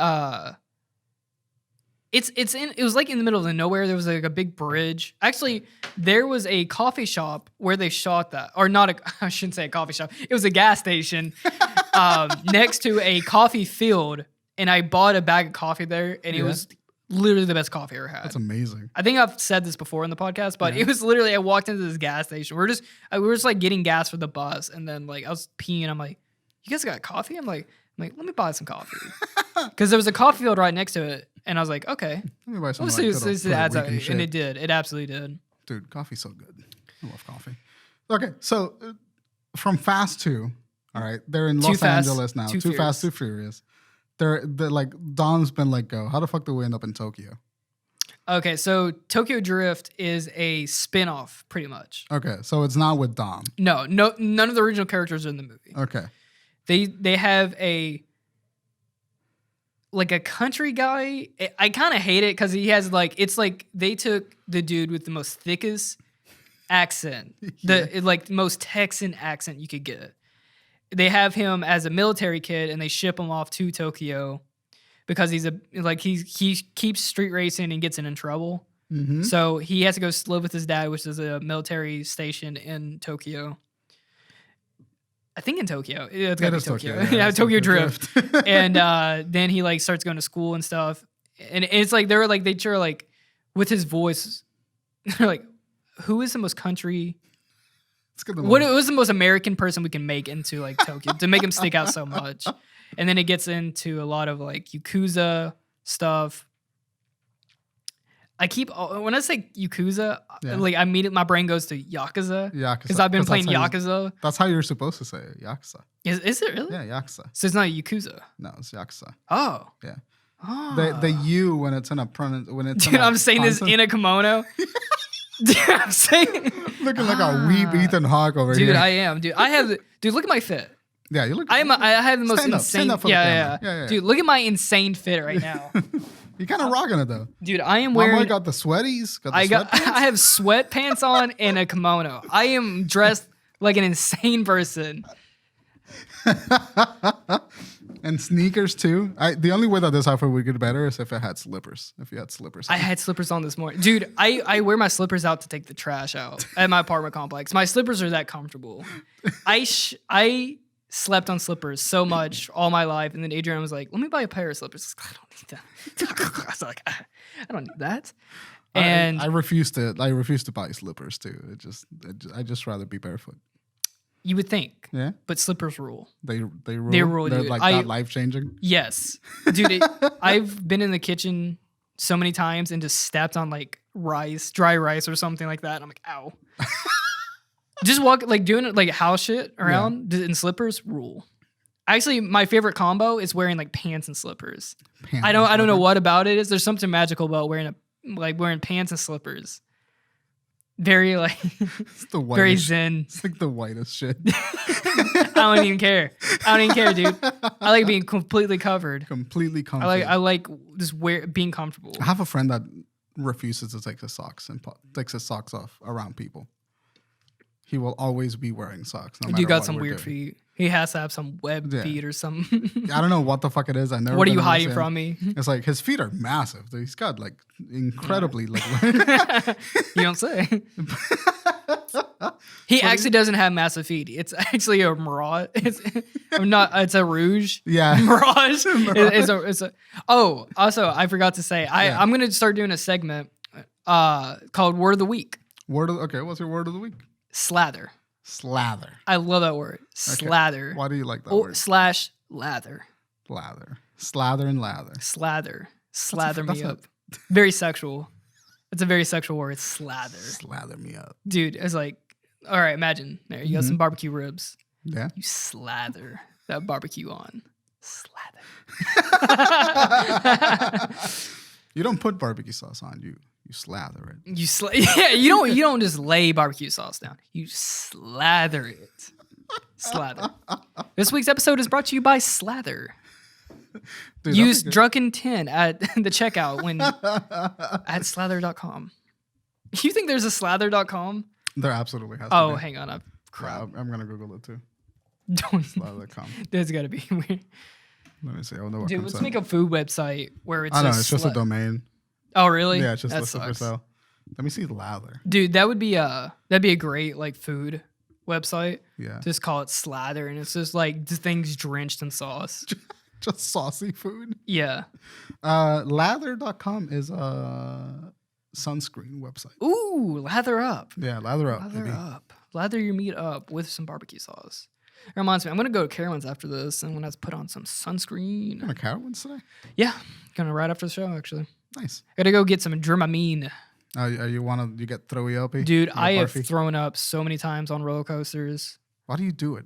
it was like in the middle of the nowhere. There was like a big bridge. Actually, there was a coffee shop where they shot that, or I shouldn't say a coffee shop. It was a gas station next to a coffee field, and I bought a bag of coffee there, and it was literally the best coffee I ever had.
That's amazing.
I think I've said this before in the podcast, but it was literally I walked into this gas station. We were just like getting gas for the bus, and then like I was peeing. I'm like, you guys got coffee? I'm like, let me buy some coffee because there was a coffee field right next to it. And I was like, okay.
Let me buy some.
Let's see the ads out. And it did. It absolutely did.
Dude, coffee's so good. I love coffee. Okay, so from Fast 2, all right, they're in Los Angeles now. Too Fast, Too Furious. They're like, Dom's been let go. How the fuck do we end up in Tokyo?
Okay, so Tokyo Drift is a spin-off, pretty much.
Okay, so it's not with Dom.
No, none of the original characters are in the movie.
Okay.
They have a country guy. I kind of hate it because he has it's like they took the dude with the most thickest accent, the most Texan accent you could get. They have him as a military kid and they ship him off to Tokyo because he keeps street racing and gets in trouble. Mm-hmm. So he has to go live with his dad, which is a military station in Tokyo. I think in Tokyo. It's gotta be Tokyo. Yeah, Tokyo Drift. And then he starts going to school and stuff. And it's like they're like with his voice, they're like, who is the most country? What was the most American person we can make into Tokyo to make him stick out so much? And then it gets into a lot of like Yakuza stuff. When I say Yakuza, like my brain goes to Yakuza. Because I've been playing Yakuza.
That's how you're supposed to say it, Yakuza.
Is it really?
Yeah, Yakuza.
So it's not Yakuza.
No, it's Yakuza.
Oh.
Yeah.
Oh.
The U when it's in a when it's
Dude, I'm saying this in a kimono. Dude, I'm saying
looking like a weeb Ethan Hawke over here.
Dude, I am. Dude, look at my fit.
Yeah, you look.
I have the most insane.
Stand up for the camera. Yeah.
Dude, look at my insane fit right now.
You're kind of rocking it though.
Dude, I am wearing.
My boy got the sweaties.
I have sweatpants on and a kimono. I am dressed like an insane person.
And sneakers too. The only way that this outfit would get better is if it had slippers. If you had slippers on.
I had slippers on this morning. Dude, I wear my slippers out to take the trash out at my apartment complex. My slippers are that comfortable. I slept on slippers so much all my life, and then Adrian was like, let me buy a pair of slippers. I don't need that. I was like, I don't need that. And
I refuse to buy slippers too. I just rather be barefoot.
You would think.
Yeah.
But slippers rule.
They rule.
They rule,
They're
dude.
like that life changing.
Yes. Dude, I've been in the kitchen so many times and just stepped on like dry rice or something like that. And I'm like, ow. Just walk, like doing it like house shit around in slippers rule. Actually, my favorite combo is wearing like pants and slippers. I don't know what about it is. There's something magical about wearing pants and slippers. Very like
it's the whitest,
very zen.
It's like the whitest shit.
I don't even care, dude. I like being completely covered.
Completely comfortable.
I like just being comfortable.
I have a friend that refuses to take his socks and takes his socks off around people. He will always be wearing socks. No matter
you got
what
some
we're
weird
doing.
feet. He has to have some web feet or something.
I don't know what the fuck it is. I never.
What are you hiding from me?
It's like his feet are massive. He's got like incredibly like.
You don't say. He actually doesn't have massive feet. It's actually a mirage. It's a rouge.
Yeah,
mirage. Oh, also I forgot to say I'm gonna start doing a segment called Word of the Week.
What's your word of the week?
Slather.
Slather.
I love that word.
Okay.
Slather.
Why do you like that word?
/ lather.
Lather. Slather and lather.
Slather me up. Very sexual. It's a very sexual word. Slather.
Slather me up.
Dude, it's like, all right, imagine there you got some barbecue ribs.
Yeah.
You slather that barbecue on. Slather.
You don't put barbecue sauce on. You slather it.
You don't just lay barbecue sauce down. You slather it. Slather. This week's episode is brought to you by Slather.
Dude,
use Drunken 10 at the checkout at slather.com. You think there's a slather.com?
There absolutely has to be.
Oh, hang on. Crap.
I'm going to Google it too.
Don't.
Slather.com.
There's got to be weird.
Let me see. I don't know what
Dude, let's make a food website where it's
it's just a domain.
Oh, really?
Yeah, it's just listed for sale. Let me see lather.
Dude, that'd be a great like food website.
Yeah.
Just call it Slather, and it's just like the things drenched in sauce.
Just saucy food.
Yeah.
Lather.com is a sunscreen website.
Ooh, lather up.
Yeah, lather up.
Lather up. Lather your meat up with some barbecue sauce. It reminds me, I'm gonna go to Carowinds after this, and I'm gonna put on some sunscreen.
Going to Carowinds today?
Yeah, gonna right after the show actually.
Nice.
Gotta go get some Dramamine.
You get throwy uppy?
Dude, I have thrown up so many times on roller coasters.
Why do you do it?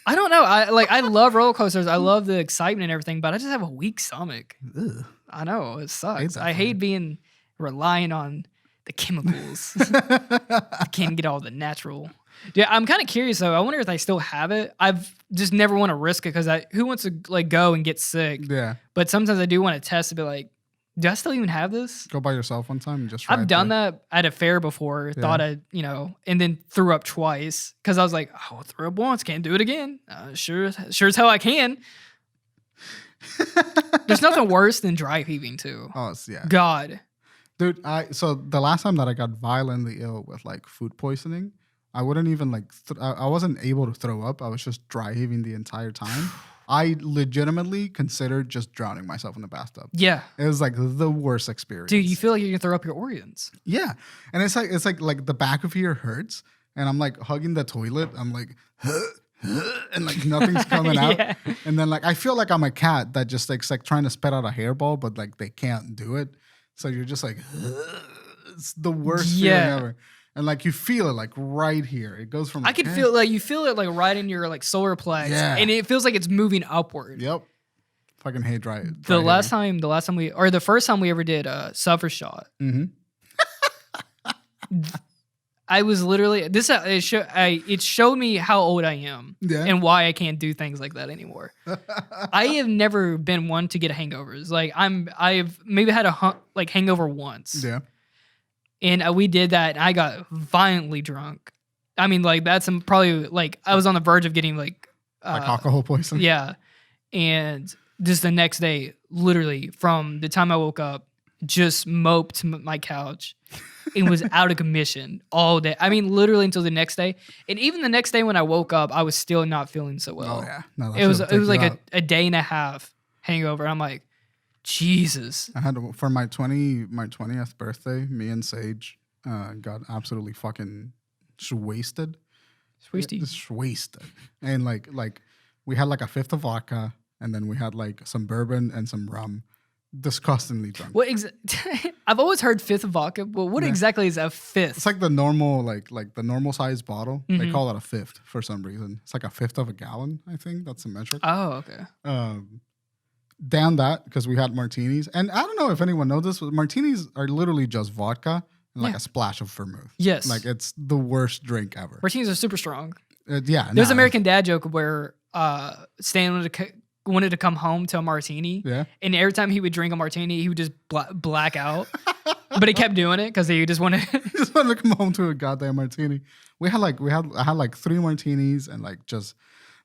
I don't know. I love roller coasters. I love the excitement and everything, but I just have a weak stomach.
Ugh.
I know it sucks. I hate being relying on the chemicals. I can't get all the natural. Dude, I'm kind of curious though. I wonder if I still have it. I've just never want to risk it because who wants to like go and get sick?
Yeah.
But sometimes I do want to test to be like, do I still even have this?
Go by yourself one time and just try
I've done that at a fair before.
Yeah.
Thought and then threw up twice because I was like, oh, threw up once, can't do it again. Sure as hell I can. There's nothing worse than dry heaving too.
Oh, yeah.
God.
Dude, so the last time that I got violently ill with like food poisoning, I wouldn't even like, I wasn't able to throw up. I was just dry heaving the entire time. I legitimately considered just drowning myself in the bathtub.
Yeah.
It was like the worst experience.
Dude, you feel like you're going to throw up your organs.
Yeah. And it's like the back of your ear hurts. And I'm like hugging the toilet. I'm like, huh, and like nothing's coming out.
Yeah.
And then like I feel like I'm a cat that just like trying to spit out a hairball, but like they can't do it. So you're just like, it's the worst feeling ever. And like you feel it like right here. It goes from
I could feel like you feel it like right in your like solar plex, and it feels like it's moving upward.
Yep. Fucking hate dry.
The first time we ever did a suffer shot.
Mm-hmm.
I was literally it showed me how old I am and why I can't do things like that anymore. I have never been one to get hangovers. Like I've maybe had a hangover once.
Yeah.
And we did that. And I got violently drunk. I mean, like that's probably like I was on the verge of getting like
alcohol poisoning.
Yeah, and just the next day, literally from the time I woke up, just moped my couch. It was out of commission all day. I mean, literally until the next day. And even the next day when I woke up, I was still not feeling so well.
Oh yeah, no,
it was like a day and a half hangover. I'm like, Jesus.
I had for my 20th birthday, me and Sage got absolutely fucking wasted. Wasted. And like we had like a fifth of vodka, and then we had like some bourbon and some rum. Disgustingly drunk.
What I've always heard fifth of vodka, but what exactly is a fifth?
It's like the normal like the normal size bottle. Mm-hmm. They call it a fifth for some reason. It's like a fifth of a gallon, I think. That's the metric.
Oh, okay.
Down that because we had martinis. And I don't know if anyone knows this, but martinis are literally just vodka and like a splash of vermouth.
Yes.
Like it's the worst drink ever.
Martinis are super strong.
There's
American Dad joke where Stan wanted to come home to a martini.
Yeah.
And every time he would drink a martini, he would just black out. But he kept doing it because he just wanted
to come home to a goddamn martini. I had like 3 martinis and like just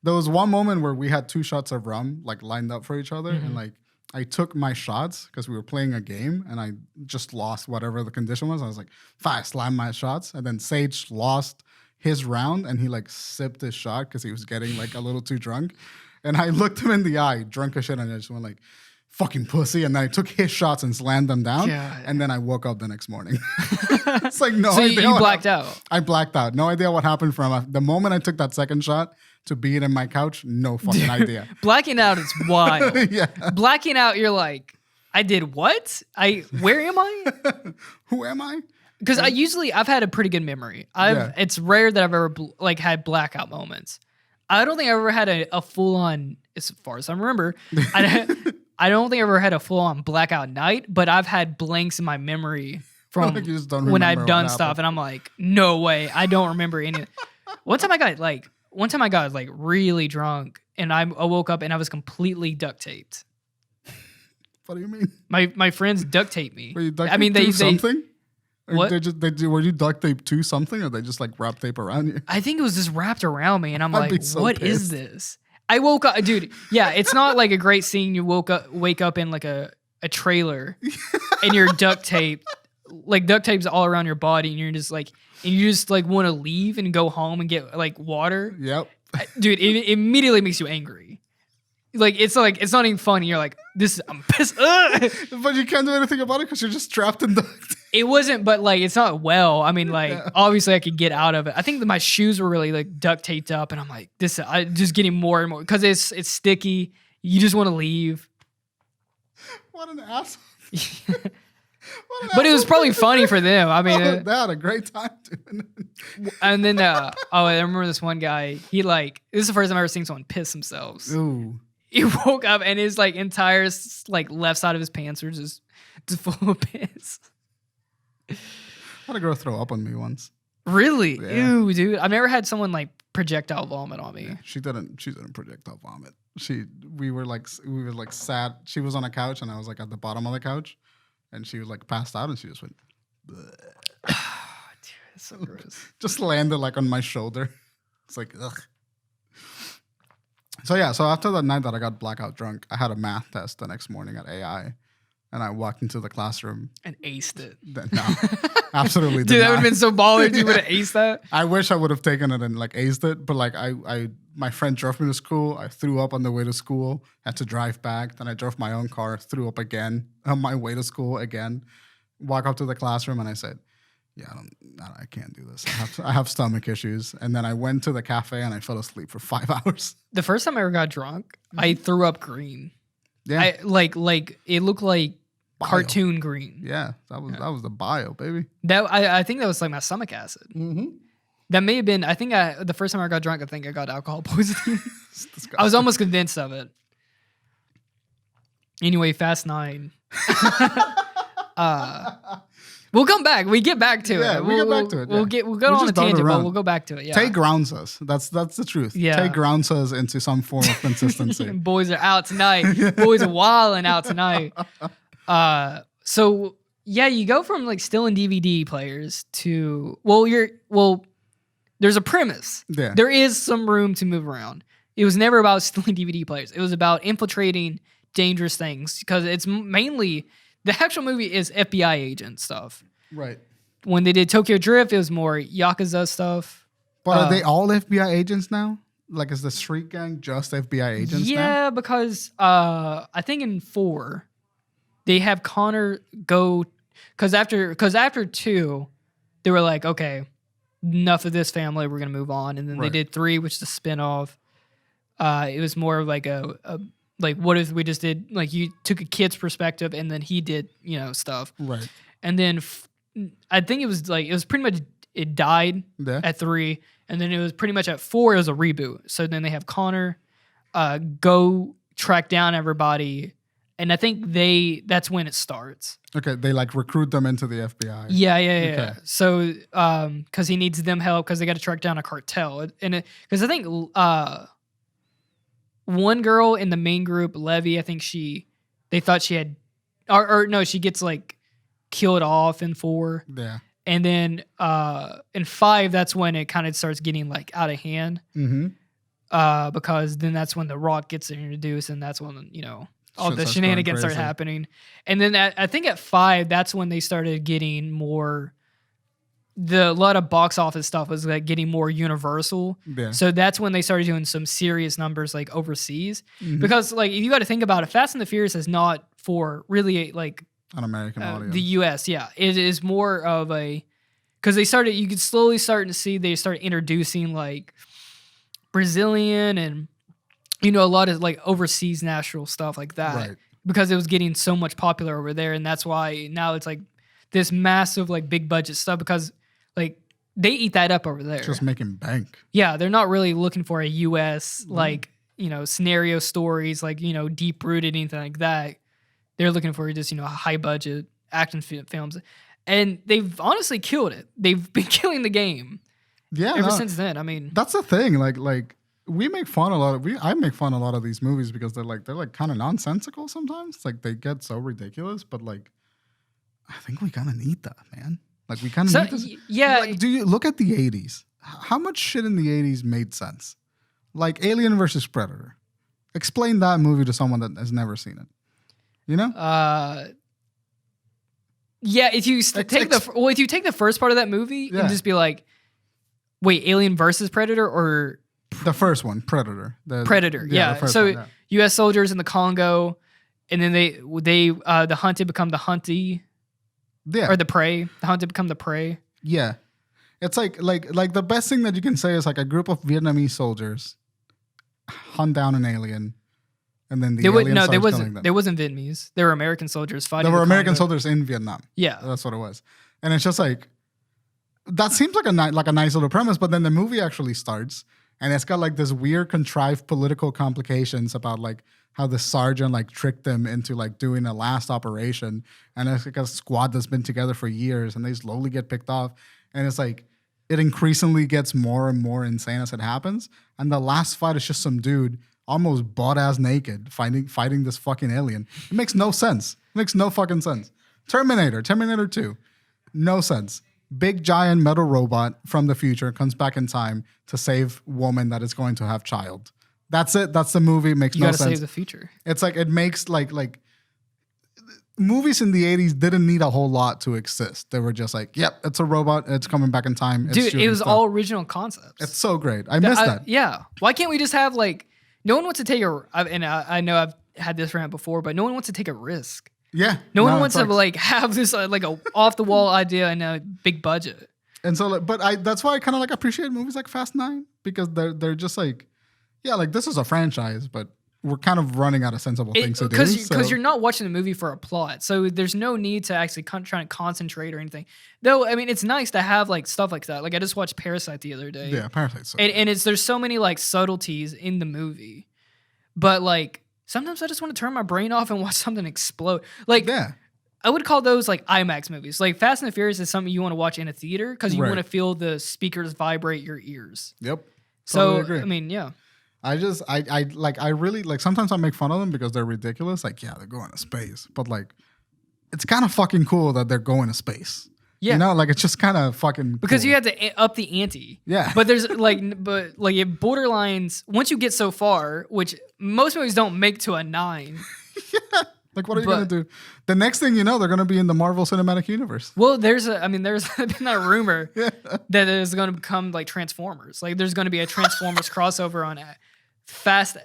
there was one moment where we had 2 shots of rum like lined up for each other, and like I took my shots because we were playing a game and I just lost whatever the condition was. I was like, I slammed my shots, and then Sage lost his round and he like sipped his shot because he was getting like a little too drunk. And I looked him in the eye, drunk as shit, and I just went like, fucking pussy. And then I took his shots and slammed them down. God. And then I woke up the next morning. It's like no idea.
So you blacked out.
I blacked out. No idea what happened from the moment I took that second shot to being in my couch. No fucking idea.
Blacking out is wild.
Yeah.
Blacking out, you're like, I did what? Where am I?
Who am I?
Because I've had a pretty good memory. It's rare that I've ever had blackout moments. I don't think I ever had a full on, as far as I remember, I don't think I ever had a full on blackout night, but I've had blanks in my memory from when I've done stuff, and I'm like, no way, I don't remember any. One time I got really drunk, and I woke up and I was completely duct taped.
What do you mean?
My friends duct taped me.
Were you duct taped to something?
What?
Were you duct taped to something, or they just like wrap tape around you?
I think it was just wrapped around me, and I'm like, what is this? I woke up, dude. Yeah, it's not like a great scene. You wake up in like a trailer, and you're duct taped, like duct tape's all around your body, and you just want to leave and go home and get like water.
Yep,
dude. It immediately makes you angry. Like it's not even funny. You're like, I'm pissed.
But you can't do anything about it because you're just trapped in duct tape.
It wasn't, but like it's not well. I mean, like obviously I could get out of it. I think that my shoes were really like duct taped up, and I'm like, I just getting more and more because it's sticky. You just want to leave.
What an asshole!
But it was probably funny for them. I mean,
they had a great time doing it.
And then, I remember this one guy. This is the first time I've ever seen someone piss themselves.
Ooh.
He woke up and his like entire like left side of his pants were just full of piss.
I had a girl throw up on me once.
Really?
Yeah.
Ew, dude. I've never had someone like projectile vomit on me.
Yeah, she didn't projectile vomit. We were like sat. She was on a couch and I was like at the bottom of the couch, and she was like passed out and she just went. Dude,
it's so gross.
Just landed like on my shoulder. It's like ugh. So after that night that I got blackout drunk, I had a math test the next morning at AI, and I walked into the classroom
and aced it.
No, absolutely.
Dude, that would have been so baller if you would have aced that.
I wish I would have taken it and like aced it, but like my friend drove me to school. I threw up on the way to school. Had to drive back. Then I drove my own car. Threw up again on my way to school again. Walk up to the classroom and I said, yeah, I can't do this. I have stomach issues. And then I went to the cafe and I fell asleep for 5 hours.
The first time I ever got drunk, I threw up green.
Yeah.
I like it looked like
Bio.
cartoon green.
Yeah, that was the bio, baby.
That I think that was like my stomach acid.
Mm-hmm.
That may have been. The first time I got drunk, I think I got alcohol poisoning. I was almost convinced of it. Anyway, Fast 9. We'll come back. We get back to it.
We'll get back to it.
We'll go on a tangent, but we'll go back to it. Yeah.
Tay grounds us. That's the truth.
Yeah.
Tay grounds us into some form of consistency.
Boys are out tonight. Boys are wilding out tonight. So yeah, you go from like stealing DVD players to there's a premise.
Yeah.
There is some room to move around. It was never about stealing DVD players. It was about infiltrating dangerous things because it's mainly the actual movie is FBI agent stuff.
Right.
When they did Tokyo Drift, it was more Yakuza stuff.
But are they all FBI agents now? Like, is the Street Gang just FBI agents now?
Yeah, because I think in 4, they have Connor go because after 2, they were like, okay, enough of this family, we're gonna move on, and then they did 3, which is a spinoff. It was more of like a like, what if we just did like you took a kid's perspective and then he did stuff,
Right.
and then I think it was pretty much it died at 3, and then it was pretty much at 4 it was a reboot. So then they have Connor go track down everybody. And I think that's when it starts.
Okay, they like recruit them into the FBI.
Yeah. Okay. So, because he needs them help because they got to track down a cartel, and because I think one girl in the main group, Levy, I think they thought she had, or no, she gets like killed off in 4.
Yeah.
And then in 5, that's when it kind of starts getting like out of hand.
Mm-hmm.
Because then that's when the Rock gets introduced, and that's when all the
starts
shenanigans
going
start
crazy.
happening. And then I think at 5, that's when they started getting more. A lot of box office stuff was like getting more universal.
Yeah.
So that's when they started doing some serious numbers like overseas.
Mm-hmm.
Because like if you got to think about it, Fast and the Furious is not for really like
An American audience.
the U.S. Yeah, it is more of a because you could slowly start to see they start introducing like Brazilian and a lot of like overseas national stuff like that,
Right.
because it was getting so much popular over there, and that's why now it's like this massive like big budget stuff because like they eat that up over there.
Just making bank.
Yeah, they're not really looking for a U.S. like scenario stories like deep rooted anything like that. They're looking for just high budget action films, and they've honestly killed it. They've been killing the game.
Yeah.
Ever since then. I mean,
that's the thing. Like. We make fun I make fun a lot of these movies because they're like kind of nonsensical sometimes. Like they get so ridiculous, but like I think we kind of need that, man. Like we kind of need this.
Yeah.
Like, do you look at the 80s? How much shit in the 80s made sense? Like Alien versus Predator. Explain that movie to someone that has never seen it.
Yeah, if you take the first part of that movie and just be like, wait, Alien versus Predator or
the first one, Predator.
Predator, yeah.
The first
So
one, yeah.
U.S. soldiers in the Congo, and then the hunted become the hunty, or the prey. The hunted become the prey.
Yeah, it's like the best thing that you can say is like a group of Vietnamese soldiers hunt down an alien, and then the alien starts killing them.
There wasn't Vietnamese. There were American soldiers fighting.
There were American
Congo.
soldiers in Vietnam.
Yeah,
that's what it was, and it's just like that seems like a nice little premise, but then the movie actually starts. And it's got like this weird contrived political complications about like how the sergeant like tricked them into like doing a last operation. And it's like a squad that's been together for years and they slowly get picked off. And it's like, it increasingly gets more and more insane as it happens. And the last fight is just some dude almost butt-ass naked fighting this fucking alien. It makes no sense. It makes no fucking sense. Terminator 2, no sense. Big giant metal robot from the future comes back in time to save woman that is going to have child. That's it. That's the movie. It makes no sense. You gotta
save the future.
It's like it makes like movies in the 80s didn't need a whole lot to exist. They were just like, yep, it's a robot. It's coming back in time.
Dude, it was all original concepts.
It's so great. I missed that.
Yeah. Why can't we just have like no one wants to take and I know I've had this rant before, but no one wants to take a risk.
Yeah.
No one wants to like have this like a off the wall idea and a big budget.
And so, like, but that's why I kind of like appreciate movies like Fast 9 because they're just like, yeah, like this is a franchise, but we're kind of running out of sensible things to do.
Because you're not watching the movie for a plot, so there's no need to actually try and concentrate or anything. Though, I mean, it's nice to have like stuff like that. Like I just watched Parasite the other day.
Yeah, Parasite. So
and there's so many like subtleties in the movie, but like sometimes I just want to turn my brain off and watch something explode. Like I would call those like IMAX movies. Like Fast and the Furious is something you want to watch in a theater because you want to feel the speakers vibrate your ears.
Yep.
Totally
so agree.
I mean, yeah.
I really like sometimes I make fun of them because they're ridiculous. Like, yeah, they're going to space, but like, it's kind of fucking cool that they're going to space. Yeah, you know, like it's just kind of fucking
because
cool.
you have to up the ante.
Yeah,
but there's like, it borderlines once you get so far, which most movies don't make to a 9.
Yeah. Like, what are you gonna do? The next thing you know, they're gonna be in the Marvel Cinematic Universe.
Well, there's been that rumor that there's gonna become like Transformers. Like, there's gonna be a Transformers crossover on Fast.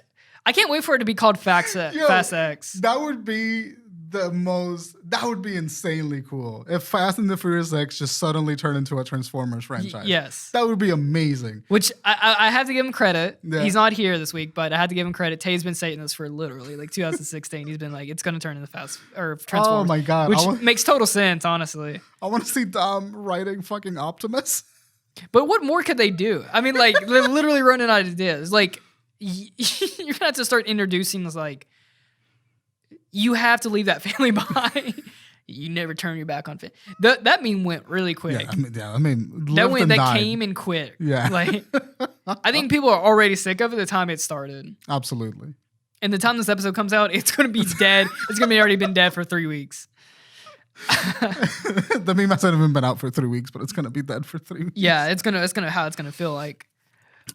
I can't wait for it to be called Fast X.
That would be that would be insanely cool if Fast and the Furious X just suddenly turned into a Transformers franchise.
Yes.
That would be amazing.
Which I have to give him credit. Yeah. He's not here this week, but I had to give him credit. Tay's been saying this for literally like 2016. He's been like, it's going to turn into Transformers.
Oh my God.
Which makes total sense, honestly.
I want to see Dom writing fucking Optimus.
But what more could they do? I mean, like, they're literally running out of ideas. Like, you're going to have to start introducing this, like, you have to leave that family behind. You never turn your back on family. That meme went really quick.
Yeah, I mean that
came and quit.
Yeah.
Like, I think people are already sick of it the time it started.
Absolutely.
And the time this episode comes out, it's going to be dead. It's going to be already been dead for 3 weeks.
The meme hasn't even been out for 3 weeks, but it's going to be dead for 3 weeks.
Yeah, it's gonna how it's going to feel like.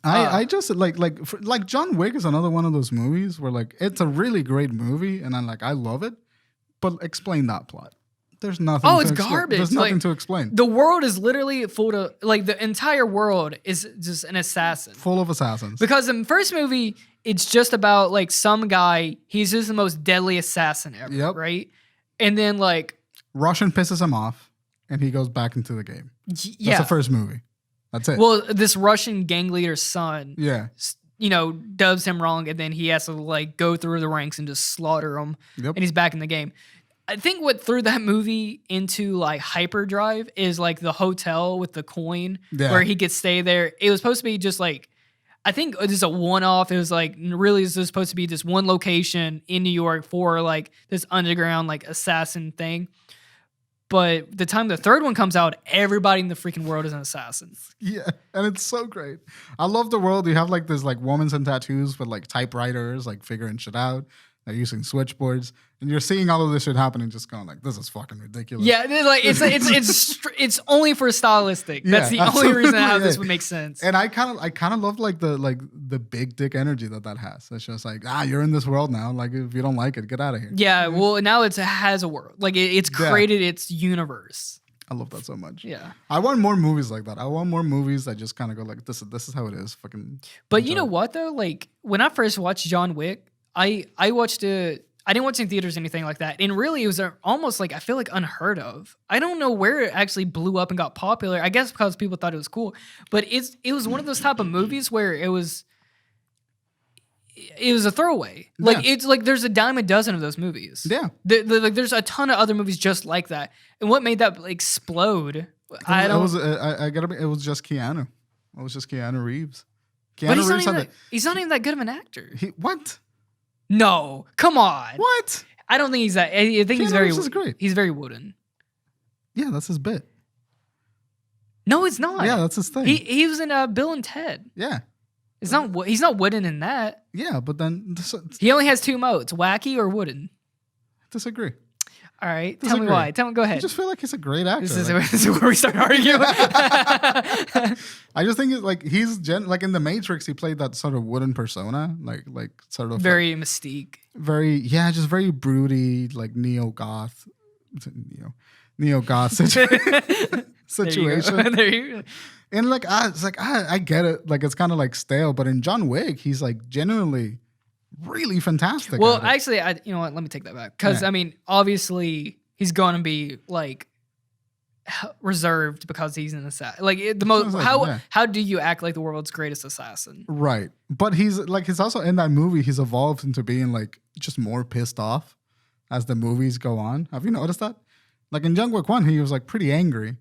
I just like John Wick is another one of those movies where like it's a really great movie and I love it, but explain that plot. There's nothing.
Oh, it's garbage.
There's nothing to explain.
The world is literally full of like the entire world is just an assassin,
full of assassins.
Because in the first movie, it's just about like some guy. He's just the most deadly assassin ever, right? And then like
Russian pisses him off, and he goes back into the game. That's the first movie. That's it.
Well, this Russian gang leader's son, does him wrong, and then he has to like go through the ranks and just slaughter him, and he's back in the game. I think what threw that movie into like hyperdrive is like the hotel with the coin where he could stay there. It was supposed to be just like, I think it was a one-off. It was like really this was supposed to be just one location in New York for like this underground like assassin thing. But the time the third one comes out, everybody in the freaking world is an assassin.
Yeah, and it's so great. I love the world. You have like this like women in tattoos with like typewriters, like figuring shit out. They're using switchboards, and you're seeing all of this shit happening, just going like, "This is fucking ridiculous."
Yeah, like it's only for stylistic. That's the only reason how this would make sense.
And I kind of love like the big dick energy that has. It's just like, you're in this world now. Like if you don't like it, get out of here.
Yeah, well now it has a world. Like it's created its universe.
I love that so much.
Yeah,
I want more movies like that. I want more movies that just kind of go like, "This is how it is." Fucking.
But you know what though? Like when I first watched John Wick. I watched it. I didn't watch it in theaters or anything like that. And really, it was almost like I feel like unheard of. I don't know where it actually blew up and got popular. I guess because people thought it was cool. But it was one of those type of movies where it was a throwaway. Like it's like there's a dime a dozen of those movies.
Yeah.
Like there's a ton of other movies just like that. And what made that explode?
It was just Keanu. It was just Keanu Reeves.
But he's not even that good of an actor.
What?
No, come on.
What?
I don't think he's that. I think he's very.
Great.
He's very wooden.
Yeah, that's his bit.
No, it's not.
Yeah, that's his thing.
He was in Bill and Ted.
Yeah.
It's not. He's not wooden in that.
Yeah, but then
he only has 2 modes: wacky or wooden.
Disagree.
All right, tell me why. Go ahead.
I just feel like he's a great actor.
This is where we start arguing.
I just think it's like he's like in The Matrix, he played that sort of wooden persona, like sort of
very Mystique.
Just very broody, like neo-goth situation.
There you go.
And like I get it, like it's kind of like stale, but in John Wick, he's like genuinely really fantastic.
Well,
at it.
actually, you know what? Let me take that back. Because, I mean, obviously, he's going to be, like, reserved because he's an assassin. Like, how do you act like the world's greatest assassin?
Right. But he's also in that movie, he's evolved into being, like, just more pissed off as the movies go on. Have you noticed that? Like, in John Wick 1, he was, like, pretty angry.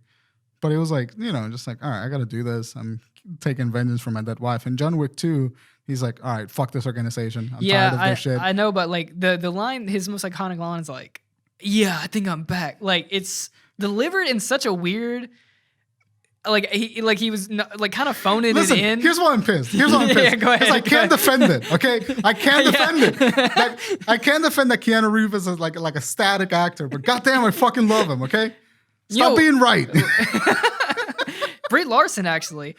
But it was like, you know, just like, all right, I got to do this. I'm taking vengeance for my dead wife. In John Wick 2, he's like, all right, fuck this organization. I'm tired of their shit.
I know, but like the line, his most iconic line is like, yeah, I think I'm back. Like it's delivered in such a weird, like he was kind of phoning it in.
Here's why I'm pissed. Go ahead. Because I can't defend it. Okay, I can't defend it. Like, I can't defend that Keanu Reeves is like a static actor, but goddamn, I fucking love him. Okay. Stop being right.
Brie Larson actually,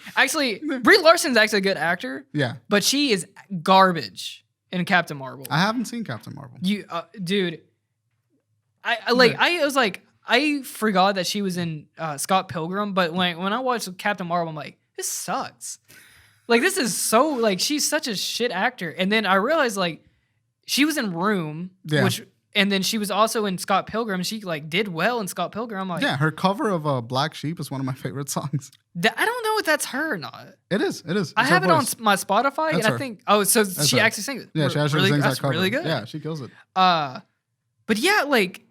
Brie Larson's actually a good actor.
Yeah,
but she is garbage in Captain Marvel.
I haven't seen Captain Marvel.
You, dude, I forgot that she was in Scott Pilgrim, but when I watched Captain Marvel, I'm like, this sucks. Like this is so like she's such a shit actor, and then I realized like she was in Room, and then she was also in Scott Pilgrim. She like did well in Scott Pilgrim. I'm like,
yeah, her cover of Black Sheep is one of my favorite songs.
I don't know if that's her or not.
It is. It's
I have it on my Spotify,
that's
and
her.
I think she actually sings it.
Yeah, she actually sings that cover.
Really good.
Yeah, she kills it.
But yeah, like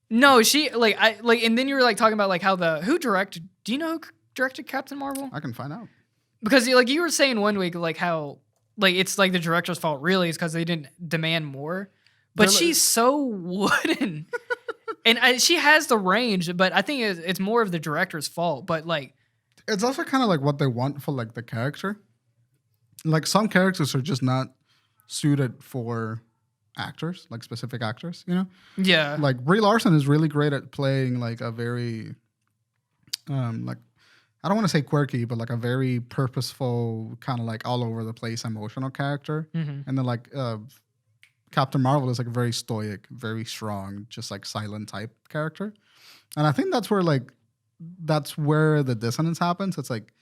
no, she and then you were like talking about like how who directed? Do you know who directed Captain Marvel?
I can find out
because like you were saying one week like how like it's like the director's fault really is because they didn't demand more. But she's so wooden. And she has the range, but I think it's more of the director's fault. But like,
it's also kind of like what they want for like the character. Like some characters are just not suited for actors, like specific actors, you know?
Yeah.
Like Brie Larson is really great at playing like a very, like, I don't want to say quirky, but like a very purposeful, kind of like all over the place emotional character. Mm-hmm. And then like, Captain Marvel is like a very stoic, very strong, just like silent type character. And I think that's where the dissonance happens. It's like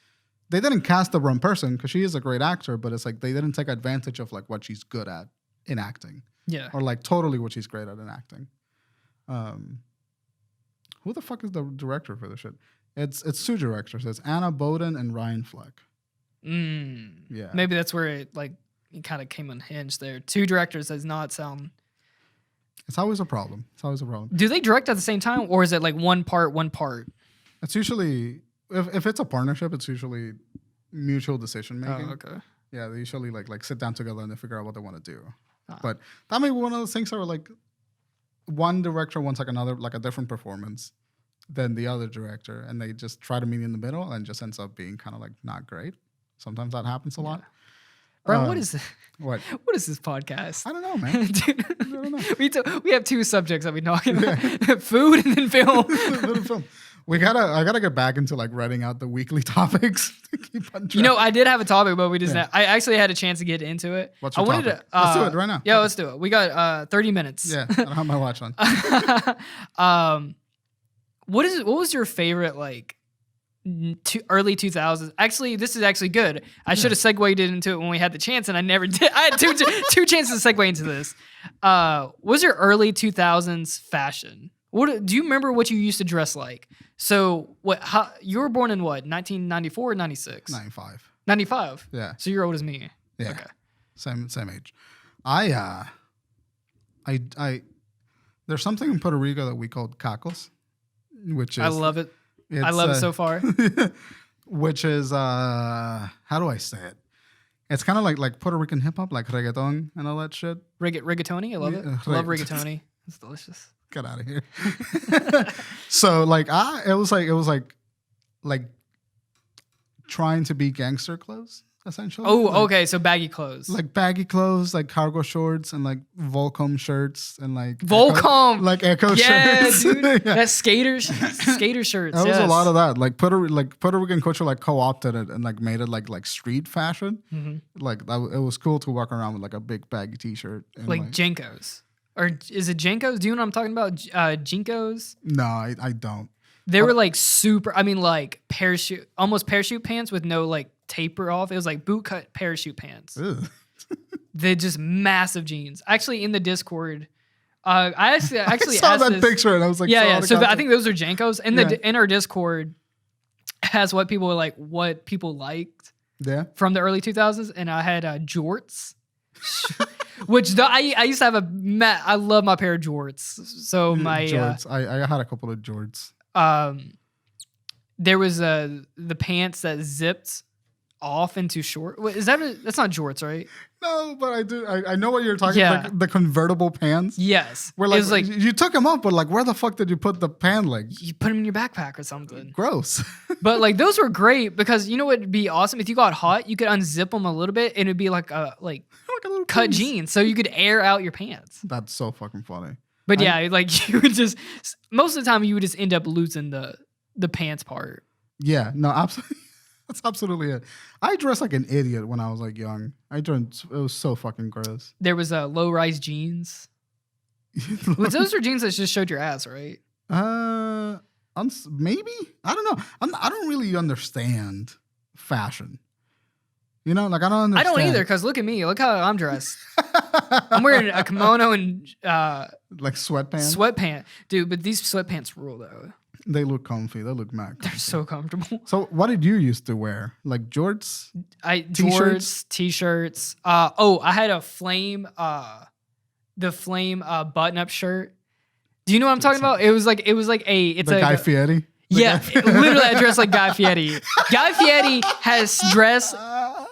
they didn't cast the wrong person because she is a great actor, but it's like they didn't take advantage of like what she's good at in acting.
Yeah.
Or like totally what she's great at in acting. Who the fuck is the director for this shit? It's two directors. It's Anna Boden and Ryan Fleck.
Yeah. Maybe that's where it kind of came unhinged there. Two directors does not sound.
It's always a problem.
Do they direct at the same time, or is it like one part?
It's usually if it's a partnership, it's usually mutual decision making.
Oh, okay.
Yeah, they usually like sit down together and they figure out what they want to do. But that may be one of those things where like one director wants like another like a different performance than the other director, and they just try to meet in the middle, and just ends up being kind of like not great. Sometimes that happens a lot.
Bryan, what is this?
What
is this podcast?
I don't know, man.
Dude,
I don't know.
We have two subjects that we talk about: food and then film.
Food and film. I gotta get back into like writing out the weekly topics to keep on track.
You know, I did have a topic, but we just I actually had a chance to get into it.
What's your topic? Let's do it right now.
Yeah, let's do it. We got 30 minutes.
Yeah, I don't have my watch on.
What was your favorite like early 2000s? Actually, this is actually good. I should have segued into it when we had the chance, and I never did. I had two chances to segue into this. What was your early 2000s fashion? What do you remember what you used to dress like? So you were born in what, 1994 or 96?
95.
95?
Yeah.
So you're old as me.
Yeah.
Okay.
Same age. I there's something in Puerto Rico that we called cacos, which is
I love it. I love it so far.
Which is how do I say it? It's kind of like Puerto Rican hip hop, like reggaeton and all that shit.
Rigatoni, I love it. I love rigatoni. It's delicious.
Get out of here. So like it was like trying to be gangster clothes, essentially.
Oh,
like,
okay. So baggy clothes.
Like baggy clothes, like cargo shorts and like Volcom shirts and like
Volcom,
Echo shirts.
Dude. Yeah, that's skater shirts.
That was a lot of that. Like Puerto Rican culture like co-opted it and like made it like street fashion. Mm-hmm. Like it was cool to walk around with like a big baggy t-shirt. And
like Jenkos. Or is it Jenkos? Do you know what I'm talking about? Jinkos?
No, I don't.
They were like super, I mean like almost parachute pants with no like taper off. It was like boot cut parachute pants. They're just massive jeans. Actually, in the Discord, I actually
saw
asked
that
this,
picture and I was like,
yeah. So I think those are Jankos. In our Discord has what people liked from the early 2000s, and I had jorts, which I used to have I love my pair of jorts. So my
jorts. I had a couple of jorts.
There was the pants that zipped off into short. Wait, that's not jorts, right?
No, but I do. I know what you're talking about. Like the convertible pants.
Yes.
Where
it was like
you took them up, but like where the fuck did you put the pant leg?
You put them in your backpack or something.
Gross.
But like those were great because you know what would be awesome? If you got hot, you could unzip them a little bit and it'd be like a little cut jeans. So you could air out your pants.
That's so fucking funny.
But like you would just, most of the time you would just end up losing the pants part.
Yeah, no, absolutely. That's absolutely it. I dressed like an idiot when I was like young. It was so fucking gross.
There was low-rise jeans. Those are jeans that just showed your ass, right?
Maybe. I don't know. I don't really understand fashion. You know, like I don't understand.
I don't either, because look at me. Look how I'm dressed. I'm wearing a kimono and
like sweatpants.
Sweatpants, dude. But these sweatpants rule though.
They look comfy. They look mad comfy.
They're so comfortable.
So, what did you used to wear? Like jorts?
Jorts, t-shirts. I had a flame, the flame button-up shirt. Do you know what I'm talking about? It was like it's
the Guy Fieri.
Literally, I dressed like Guy Fieri. Guy Fieri has dressed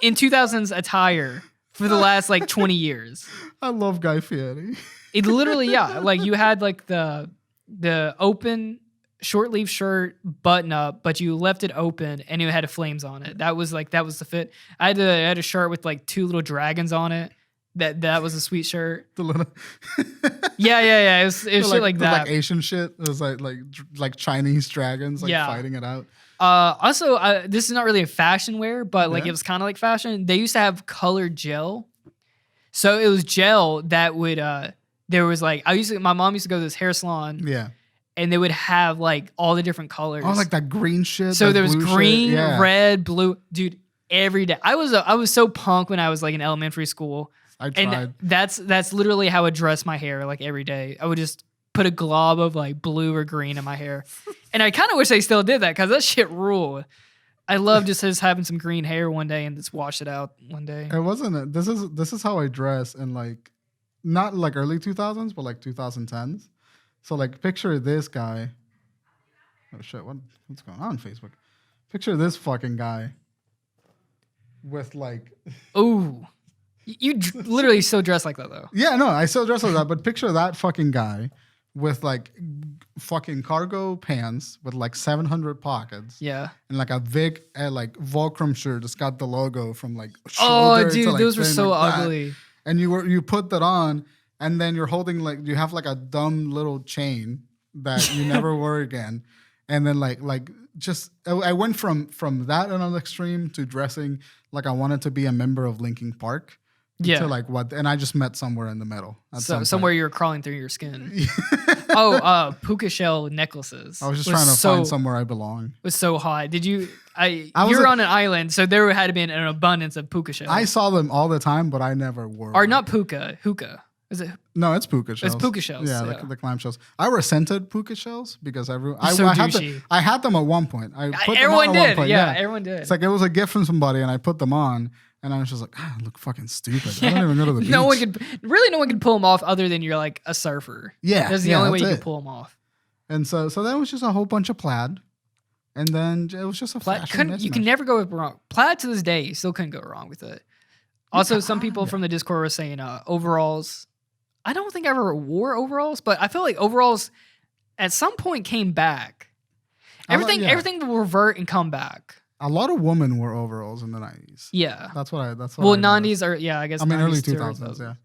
in 2000s attire for the last like 20 years.
I love Guy Fieri.
It literally, like you had like the open short sleeve shirt button up, but you left it open and it had flames on it. That was the fit. I had a shirt with like two little dragons on it. That was a sweet shirt.
The little
yeah. It was shit like that.
Like Asian shit. It was like Chinese dragons fighting it out.
Also, this is not really a fashion wear, but like it was kind of like fashion. They used to have colored gel. So it was gel that would there was like my mom used to go to this hair salon.
Yeah.
And they would have like all the different colors.
Oh, like that green shit.
So there was green, red, blue. Dude, every day. I was so punk when I was like in elementary school.
I tried.
And that's literally how I dress my hair like every day. I would just put a glob of like blue or green in my hair. And I kind of wish they still did that because that shit ruled. I love just having some green hair one day and just wash it out one day.
It wasn't. This is how I dress in like not like early 2000s, but like 2010s. So like picture this guy. Oh shit! What's going on Facebook? Picture this fucking guy with like.
Ooh, you literally still dress like that though.
Yeah, no, I still dress like that. But picture that fucking guy with like fucking cargo pants with like 700 pockets.
Yeah.
And like a big like Volcrum shirt that's got the logo from like shoulder.
Oh, dude,
to, like,
those were so
like
ugly.
That. And you put that on. And then you're holding like you have like a dumb little chain that you never wore again, and then like just I went from that on an extreme to dressing like I wanted to be a member of Linkin Park, to like what, and I just met somewhere in the middle.
So somewhere you were crawling through your skin. Puka shell necklaces.
I was just trying to find somewhere I belong.
It was so hot. Did you? You were on an island, so there had been an abundance of puka shells.
I saw them all the time, but I never wore.
Or not puka, hookah. Is it?
No, it's puka shells.
It's puka shells.
Yeah, the clam shells. I resented puka shells because I had them at one point.
Everyone did. Everyone did.
It's like it was a gift from somebody, and I put them on, and I was just like, I look fucking stupid. I don't even go to the beach.
No one could pull them off other than you're like a surfer.
Yeah,
that's the only way you can pull them off.
And so then it was just a whole bunch of plaid, and then it was just a fashion.
You can never go wrong. Plaid to this day, you still couldn't go wrong with it. Also, some people from the Discord were saying overalls. I don't think I ever wore overalls, but I feel like overalls at some point came back. Everything will revert and come back.
A lot of women wore overalls in the 90s.
Yeah.
That's what
90s are, I guess.
I mean, early 2000s, yeah.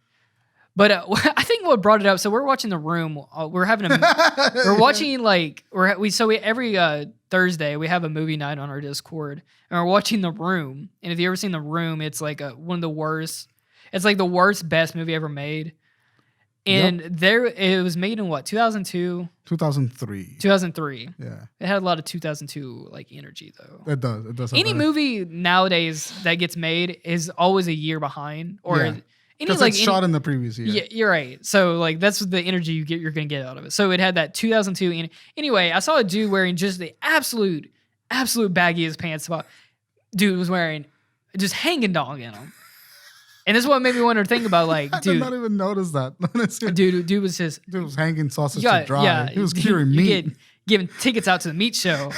But I think what brought it up, so we're watching The Room. We're watching like, every Thursday we have a movie night on our Discord, and we're watching The Room. And if you ever seen The Room, it's like one of the worst. It's like the worst, best movie ever made. And it was made in what, 2002?
2003.
2003.
Yeah.
It had a lot of 2002 like energy though.
It does. It does.
Any movie nowadays that gets made is always a year behind, or
Because it's shot in the previous year.
Yeah, you're right. So like that's the energy you're gonna get out of it. So it had that 2002. Anyway, I saw a dude wearing just the absolute baggiest pants. Dude was wearing just hanging dong in them. And this is what made me wonder to think about, like, dude.
I did not even notice that.
Dude was just.
Dude was hanging sausage to dry. Yeah, he was curing meat.
Giving tickets out to the meat show.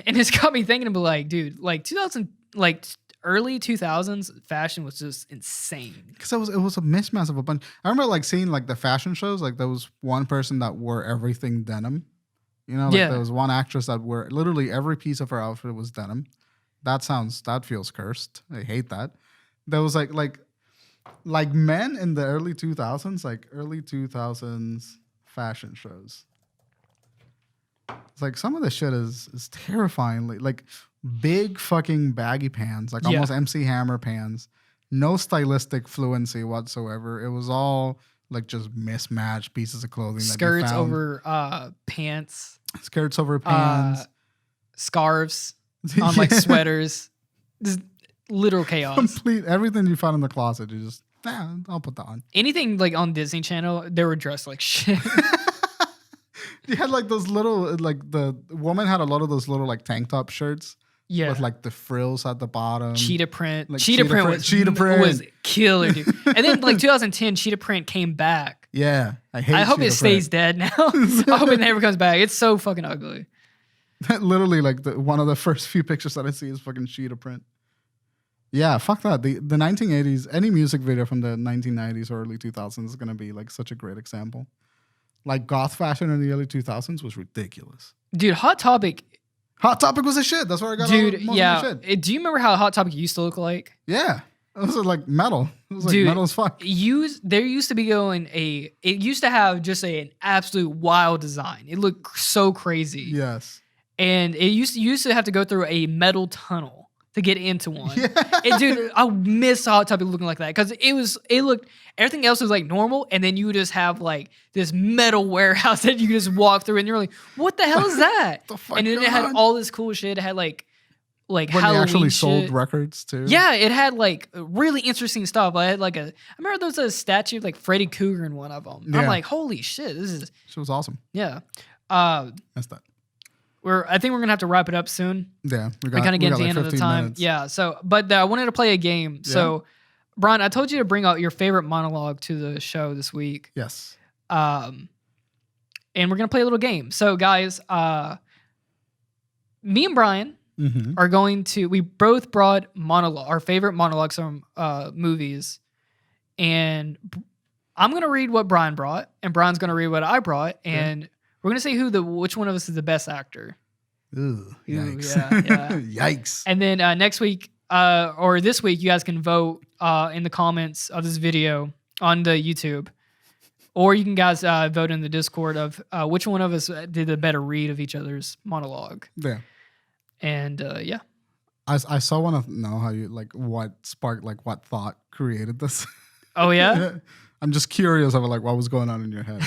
And it's got me thinking about, like, dude, like 2000, like early 2000s fashion was just insane.
Because it was a mismatch of a bunch. I remember like seeing like the fashion shows. Like there was one person that wore everything denim. You know, like there was one actress that wore literally every piece of her outfit was denim. That feels cursed. I hate that. There was like men in the early 2000s, like early 2000s fashion shows. It's like some of the shit is terrifyingly like big fucking baggy pants, like almost MC Hammer pants. No stylistic fluency whatsoever. It was all like just mismatched pieces of clothing.
Skirts over pants.
Skirts over pants.
Scarves on like sweaters. Just literal chaos.
Complete everything you found in the closet. You just, I'll put that on.
Anything like on Disney Channel, they were dressed like shit.
You had like those little, like the woman had a lot of those little like tank top shirts. Yeah. With like the frills at the bottom.
Cheetah print. Like cheetah print was killer, dude. And then like 2010, cheetah print came back.
Yeah.
I hope it stays dead now. I hope it never comes back. It's so fucking ugly.
Literally like one of the first few pictures that I see is fucking cheetah print. Yeah, fuck that. The 1980s, any music video from the 1990s or early 2000s is going to be like such a great example. Like goth fashion in the early 2000s was ridiculous.
Dude, Hot Topic
was a shit. That's where I got most of the shit.
Do you remember how Hot Topic used to look like?
Yeah. It was like metal. It was like metal as fuck.
There used to be it used to have just an absolute wild design. It looked so crazy.
Yes.
And it used to have to go through a metal tunnel to get into one. Yeah. And dude, I miss Hot Topic looking like that because it looked, everything else was like normal, and then you would just have like this metal warehouse that you could just walk through, and you're like, what the hell is that? And then it had all this cool shit. It had like when Halloween
they actually
shit.
sold records too.
Yeah, it had like really interesting stuff. I had I remember there was a statue of like Freddy Krueger in one of them. Yeah. I'm like, holy shit, this was
awesome.
Yeah.
That's that.
I think we're gonna have to wrap it up soon.
Yeah,
we kind of get to the end of the time. Minutes. Yeah. So, but I wanted to play a game. Yeah. So, Bryan, I told you to bring out your favorite monologue to the show this week.
Yes.
And we're gonna play a little game. So, guys, me and Bryan are going to. We both brought our favorite monologues from movies, and I'm gonna read what Bryan brought, and Bryan's gonna read what I brought, and. We're gonna say which one of us is the best actor.
Ooh, yikes!
Yeah.
Yikes!
And then next week, or this week, you guys can vote in the comments of this video on the YouTube, or you can guys vote in the Discord of which one of us did the better read of each other's monologue.
Yeah.
And yeah.
I saw want to know how you what sparked what thought created this.
Oh yeah.
I'm just curious of what was going on in your head.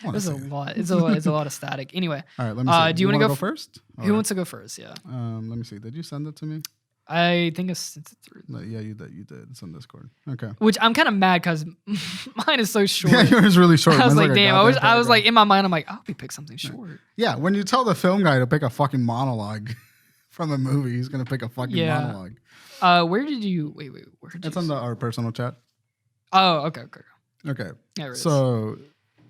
There's a lot. It's a lot of static. Anyway.
All right, let me see.
Do you want to go
first?
Who wants to go first? Yeah.
Let me see. Did you send it to me?
I think I sent it through.
No, yeah, you did. It's on Discord. Okay.
Which I'm kind of mad because mine is so short.
Yeah, yours is really short.
I was like, damn. I was like in my mind. I'm like, I hope he picked something short.
Yeah, when you tell the film guy to pick a fucking monologue from a movie, he's gonna pick a fucking monologue.
Where did you? Wait. Where did
it's on our personal chat.
Oh, okay.
Okay, so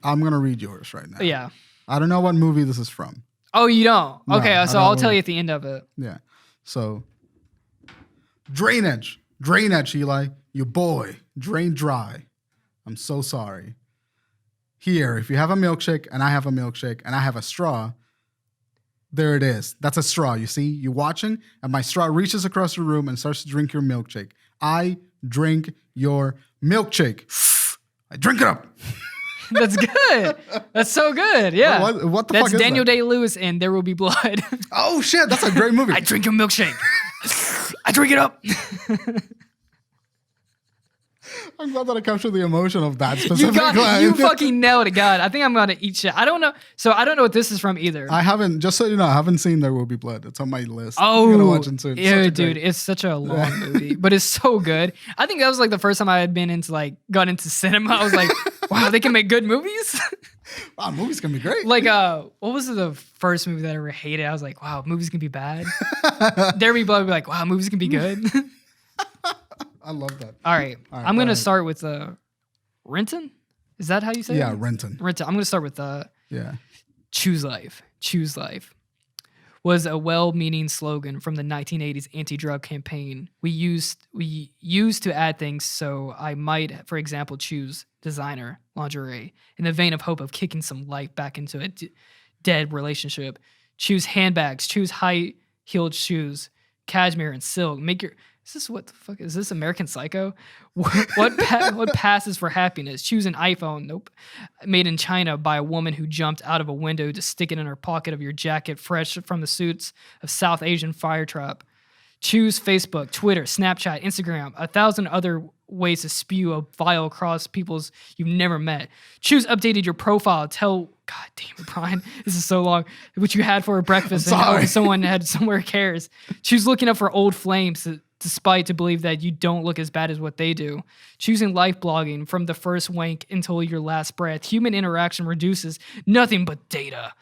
I'm going to read yours right now.
Yeah.
I don't know what movie this is from.
Oh, you don't? No, okay, so I'll tell you at the end of it.
Yeah. So, drainage, Eli, your boy, drain dry. I'm so sorry. Here, if you have a milkshake and I have a milkshake and I have a straw, there it is. That's a straw, you see? You're watching and my straw reaches across the room and starts to drink your milkshake. I drink your milkshake. I drink it up.
That's good. That's so good. Yeah.
What the fuck is that?
That's Daniel Day-Lewis and There Will Be Blood.
Oh, shit. That's a great movie.
I drink your milkshake. I drink it up.
I'm glad that I captured the emotion of that specific line.
You fucking nailed it, God. I think I'm gonna eat shit. I don't know. So I don't know what this is from either.
I haven't. Just so you know, I haven't seen There Will Be Blood. It's on my list.
Oh,
I'm gonna watch it soon.
Yeah, dude, it's such a long movie, but it's so good. I think that was like the first time I had been into got into cinema. I was like, wow, they can make good movies.
Wow, movies can be great.
Like, what was the first movie that I ever hated? I was like, wow, movies can be bad. There Be Blood would be like, wow, movies can be good.
I love that.
All right, I'm gonna start with Renton. Is that how you say it?
Yeah, Renton.
Renton. I'm gonna start with
Yeah.
Choose Life. Choose Life was a well-meaning slogan from the 1980s anti-drug campaign. We used to add things, so I might, for example, choose designer lingerie in the vein of hope of kicking some life back into a dead relationship. Choose handbags. Choose high-heeled shoes, cashmere and silk. Is this what the fuck is this? American Psycho? What passes for happiness? Choose an iPhone. Nope. Made in China by a woman who jumped out of a window to stick it in her pocket of your jacket, fresh from the suits of South Asian fire trap. Choose Facebook, Twitter, Snapchat, Instagram, 1,000 other ways to spew a vial across people's you've never met. Choose updated your profile. Tell, God damn it, Bryan, this is so long, what you had for a breakfast and how someone had somewhere cares. Choose looking up for old flames despite to believe that you don't look as bad as what they do. Choosing life blogging from the first wank until your last breath. Human interaction reduces nothing but data.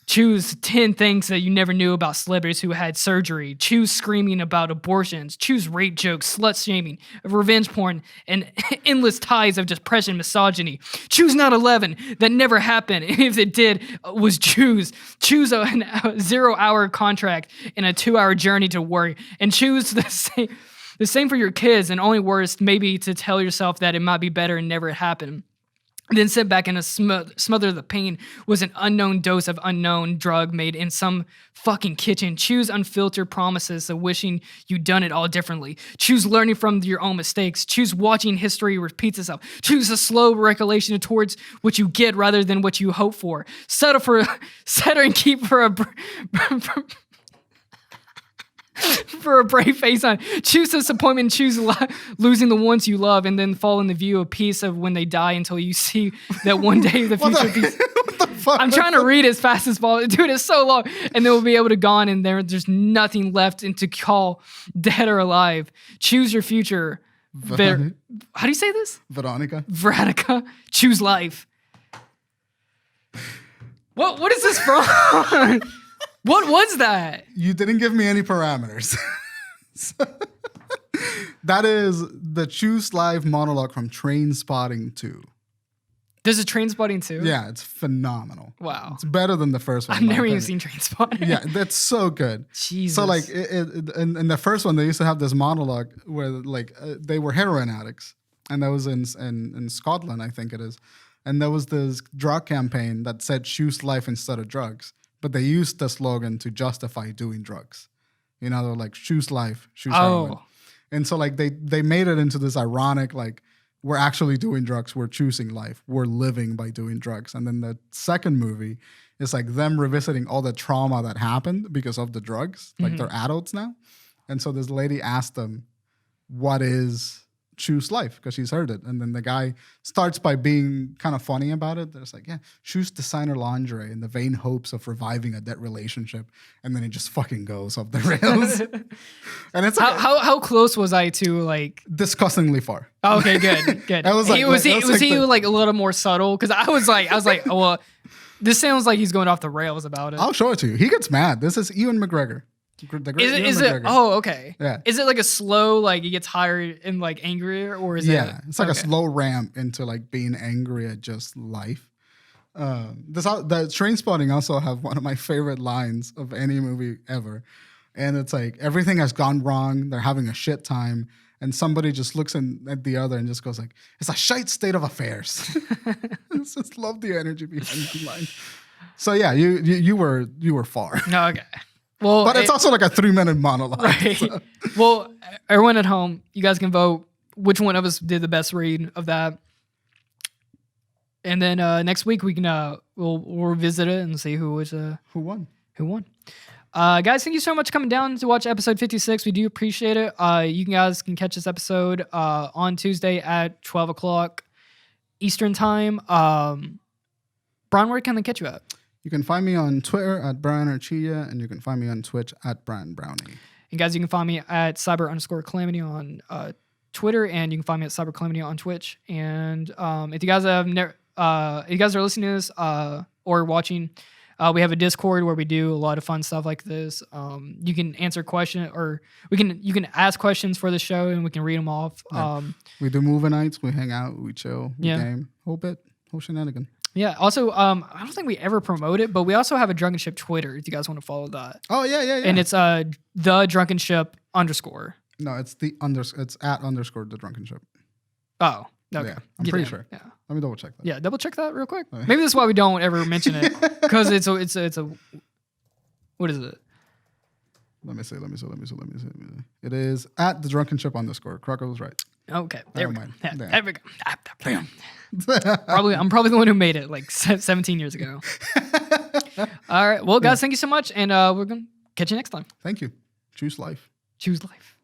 Choose 10 things that you never knew about celebrities who had surgery. Choose screaming about abortions. Choose rape jokes, slut shaming, revenge porn, and endless ties of depression, misogyny. Choose 9/11 that never happened. If it did, was choose. Choose a 0-hour contract and a 2-hour journey to work. And choose the same for your kids, and only worse, maybe to tell yourself that it might be better and never happened. Then sit back and smother the pain was an unknown dose of unknown drug made in some fucking kitchen. Choose unfiltered promises of wishing you'd done it all differently. Choose learning from your own mistakes. Choose watching history repeats itself. Choose a slow recollection towards what you get rather than what you hope for. Settle and keep for a brave face on. Choose disappointment, choose losing the ones you love, and then fall in the view of peace of when they die until you see that one day the future peace. What the fuck? I'm trying to read as fast as possible. Dude, it's so long. And then we'll be able to go on and there's nothing left and to call dead or alive. Choose your future. How do you say this? Veronica. Choose life. What is this from? What was that?
You didn't give me any parameters. That is the Choose Life monologue from Trainspotting 2.
There's a Trainspotting 2?
Yeah, it's phenomenal.
Wow.
It's better than the first one.
I've never even seen Trainspotting.
Yeah, that's so good.
Jesus.
So like in the first one, they used to have this monologue where they were heroin addicts. And that was in Scotland, I think it is. And there was this drug campaign that said choose life instead of drugs. But they used the slogan to justify doing drugs. You know, they're like, choose life, choose heroin. And so like they made it into this ironic, like, we're actually doing drugs, we're choosing life, we're living by doing drugs. And then the second movie is like them revisiting all the trauma that happened because of the drugs. Like they're adults now. And so this lady asked them, what is choose life? Because she's heard it. And then the guy starts by being kind of funny about it. There's like, yeah, choose designer lingerie in the vain hopes of reviving a dead relationship. And then it just fucking goes off the rails. And it's like,
how close was I to like
disgustingly far.
Oh, okay, good.
I was like,
was he like a little more subtle? Because I was like, oh, well, this sounds like he's going off the rails about it.
I'll show it to you. He gets mad. This is Ewan McGregor.
Is it? Oh, okay.
Yeah.
Is it like a slow, like he gets higher and like angrier, or is it?
Yeah, it's like a slow ramp into like being angry at just life. The Trainspotting also have one of my favorite lines of any movie ever, and it's like everything has gone wrong. They're having a shit time, and somebody just looks at the other and just goes like, "It's a shite state of affairs." I just love the energy behind the line. So yeah, you were far.
No, okay. Well,
but it's also like a 3-minute monologue. Right.
So. Well, everyone at home, you guys can vote which one of us did the best read of that. And then next week we can we'll revisit it and see who won. Guys, thank you so much for coming down to watch episode 56. We do appreciate it. You guys can catch this episode on Tuesday at 12 o'clock Eastern time. Bryan, where can they catch you at?
You can find me on Twitter at BryanArchilla, and you can find me on Twitch at BryanBrowny.
And guys, you can find me at cyber_calamity on Twitter, and you can find me at cybercalamity on Twitch. And if you guys have if you guys are listening to this or watching, we have a Discord where we do a lot of fun stuff like this. You can answer questions, or you can ask questions for the show, and we can read them off.
Yeah. We do movie nights. We hang out. We chill. We game. Whole shenanigan.
Yeah. Also, I don't think we ever promote it, but we also have a Drunken Ship Twitter if you guys want to follow that.
Oh yeah.
And it's the Drunken Ship _.
No, it's it's at _ the Drunken Ship.
Oh, okay.
Yeah, I'm pretty sure. Yeah. Let me double check that.
Yeah, double check that real quick. Maybe that's why we don't ever mention it, because it's a what is it?
Let me see. It is at the Drunken Ship _. Croco was right.
Okay, there we go.
Damn.
There we go. Bam. I'm probably the one who made it like 17 years ago. All right. Well, guys, thank you so much, and we're gonna catch you next time.
Thank you. Choose life.
Choose life.